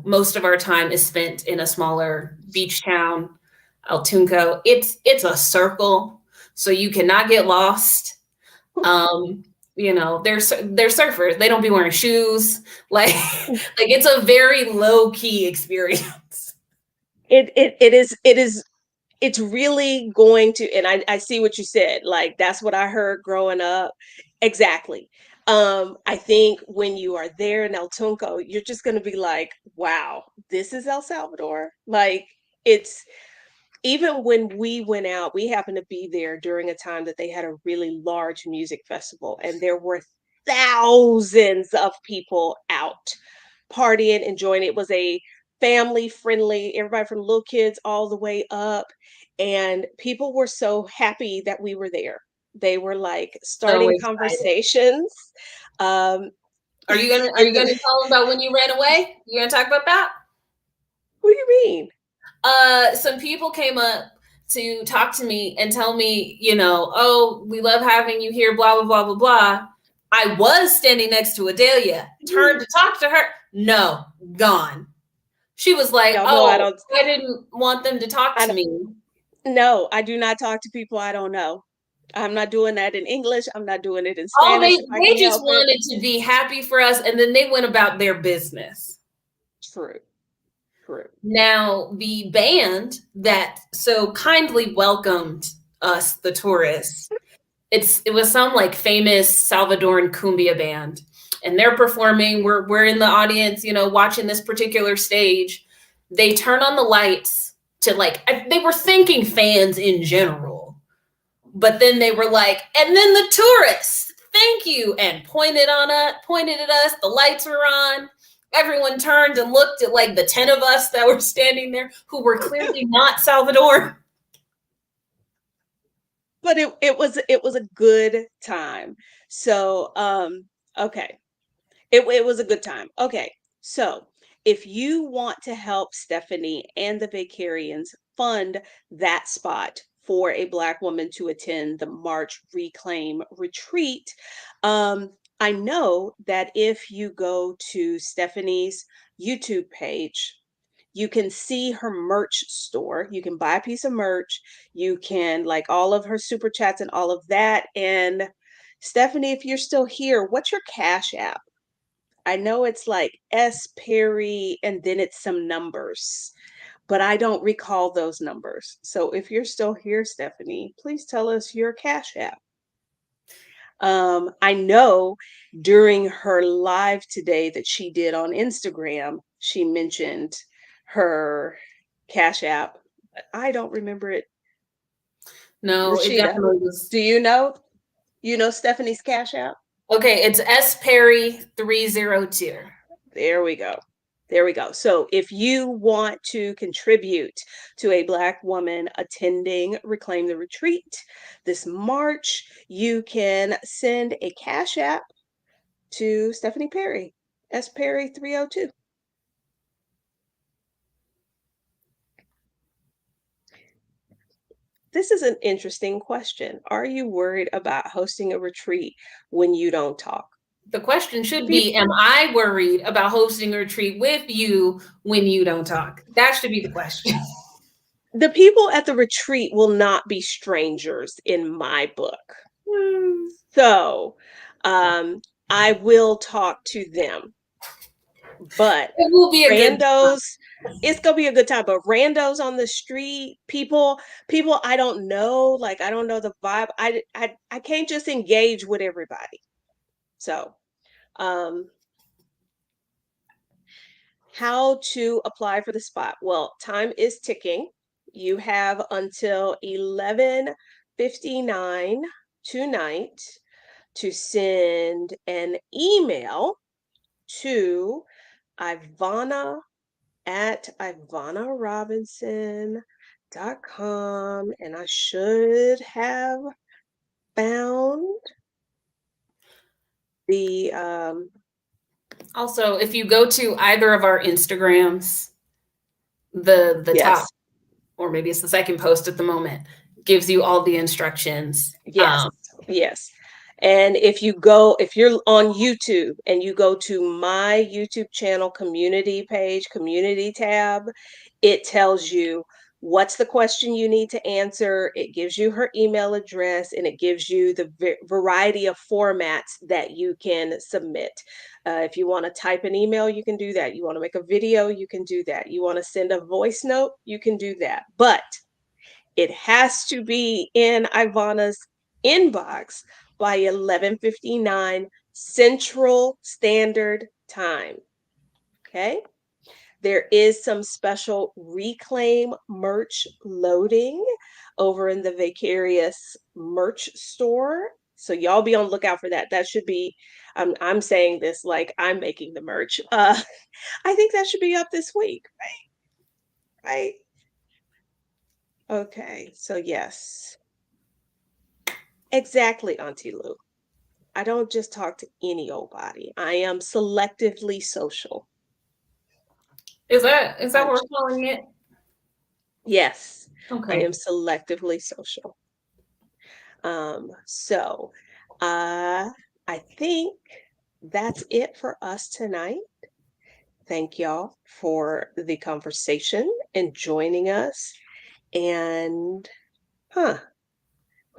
most of our time is spent in a smaller beach town, El Tunco. It's a circle. so you cannot get lost. They're surfers. They don't be wearing shoes. Like it's a very low key experience. It's really going to, and I see what you said. Like that's what I heard growing up. Exactly. I think when you are there in El Tunco, you're just going to be like, wow, this is El Salvador. Like it's, even when we went out, we happened to be there during a time that they had a really large music festival, and there were thousands of people out partying, enjoying. It was a family friendly, everybody from little kids all the way up, and people were so happy that we were there. They were like So starting excited. conversations. Are you gonna and tell them about when you ran away? You gonna talk about that? What do you mean? Some people came up to talk to me and tell me, oh, we love having you here, blah, blah, blah, blah, blah. I was standing next to Adelia, turned to talk to her. No, gone. She was like, I didn't want them to talk to me. No, I do not talk to people I don't know. I'm not doing that in English. I'm not doing it in Spanish. They just wanted to be happy for us, and then they went about their business. True. Now, the band that so kindly welcomed us, the tourists, it was some like famous Salvadoran cumbia band, and they're performing. We're in the audience, watching this particular stage. They turn on the lights to they were thanking fans in general, but then they were like, and then the tourists, thank you, and pointed at us. The lights were on. Everyone turned and looked at like the 10 of us that were standing there who were clearly not Salvadoran. But it was a good time. So okay. It was a good time. Okay. So if you want to help Stephanie and the Vacarians fund that spot for a Black woman to attend the March Reclaim retreat, I know that if you go to Stephanie's YouTube page, you can see her merch store. You can buy a piece of merch. You can like all of her super chats and all of that. And Stephanie, if you're still here, what's your Cash App? I know it's like S Perry and then it's some numbers, but I don't recall those numbers. So if you're still here, Stephanie, please tell us your Cash App. I know during her live today that she did on Instagram, she mentioned her Cash App. I don't remember it. No, Rashida, it definitely was. Do you know? You know Stephanie's Cash App? Okay, it's S Perry 302. There we go. There we go. So if you want to contribute to a Black woman attending Reclaim the Retreat this March, you can send a Cash App to Stephanie Perry, S Perry 302. This is an interesting question. Are you worried about hosting a retreat when you don't talk? The question should be, am I worried about hosting a retreat with you when you don't talk? That should be the question. The people at the retreat will not be strangers in my book. So I will talk to them. But it will be randos, it's gonna be a good time. But randos on the street, people I don't know, like I don't know the vibe. I can't just engage with everybody. So how to apply for the spot? Well, time is ticking. You have until 11:59 tonight to send an email to Ivana at IvanaRobinson.com, and I should have found the also, if you go to either of our Instagrams, the yes. top, or maybe it's the second post at the moment, gives you all the instructions. Yes. Yes. And if you're on YouTube and you go to my YouTube channel community page, community tab, it tells you what's the question you need to answer. It gives you her email address, and it gives you the variety of formats that you can submit. If you want to type an email, you can do that. You want to make a video, you can do that. You want to send a voice note, you can do that. But it has to be in Ivana's inbox by 11:59 Central Standard Time. Okay? There is some special Reclaim merch loading over in the Vicarious merch store. So y'all be on lookout for that. That should be, I'm saying this like I'm making the merch. I think that should be up this week, right? Right? Okay, so yes. Exactly, Auntie Lou. I don't just talk to any old body. I am selectively social. Is that what we're calling it? Yes. Okay. I am selectively social. So I think that's it for us tonight. Thank y'all for the conversation and joining us. And were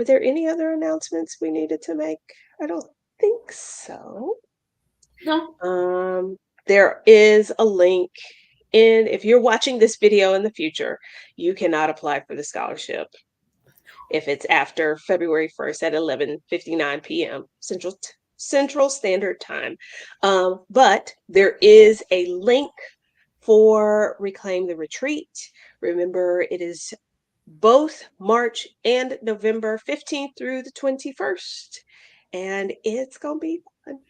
there any other announcements we needed to make? I don't think so. No. There is a link if you're watching this video in the future, you cannot apply for the scholarship if it's after February 1st at 11:59 p.m. Central Standard Time. But there is a link for Reclaim the Retreat. Remember, it is both March and November 15th through the 21st. And it's going to be fun.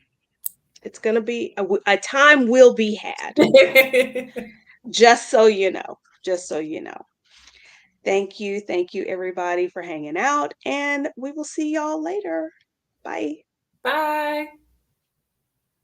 It's going to be a time will be had. Just so you know. Just so you know. Thank you. Thank you, everybody, for hanging out. And we will see y'all later. Bye. Bye.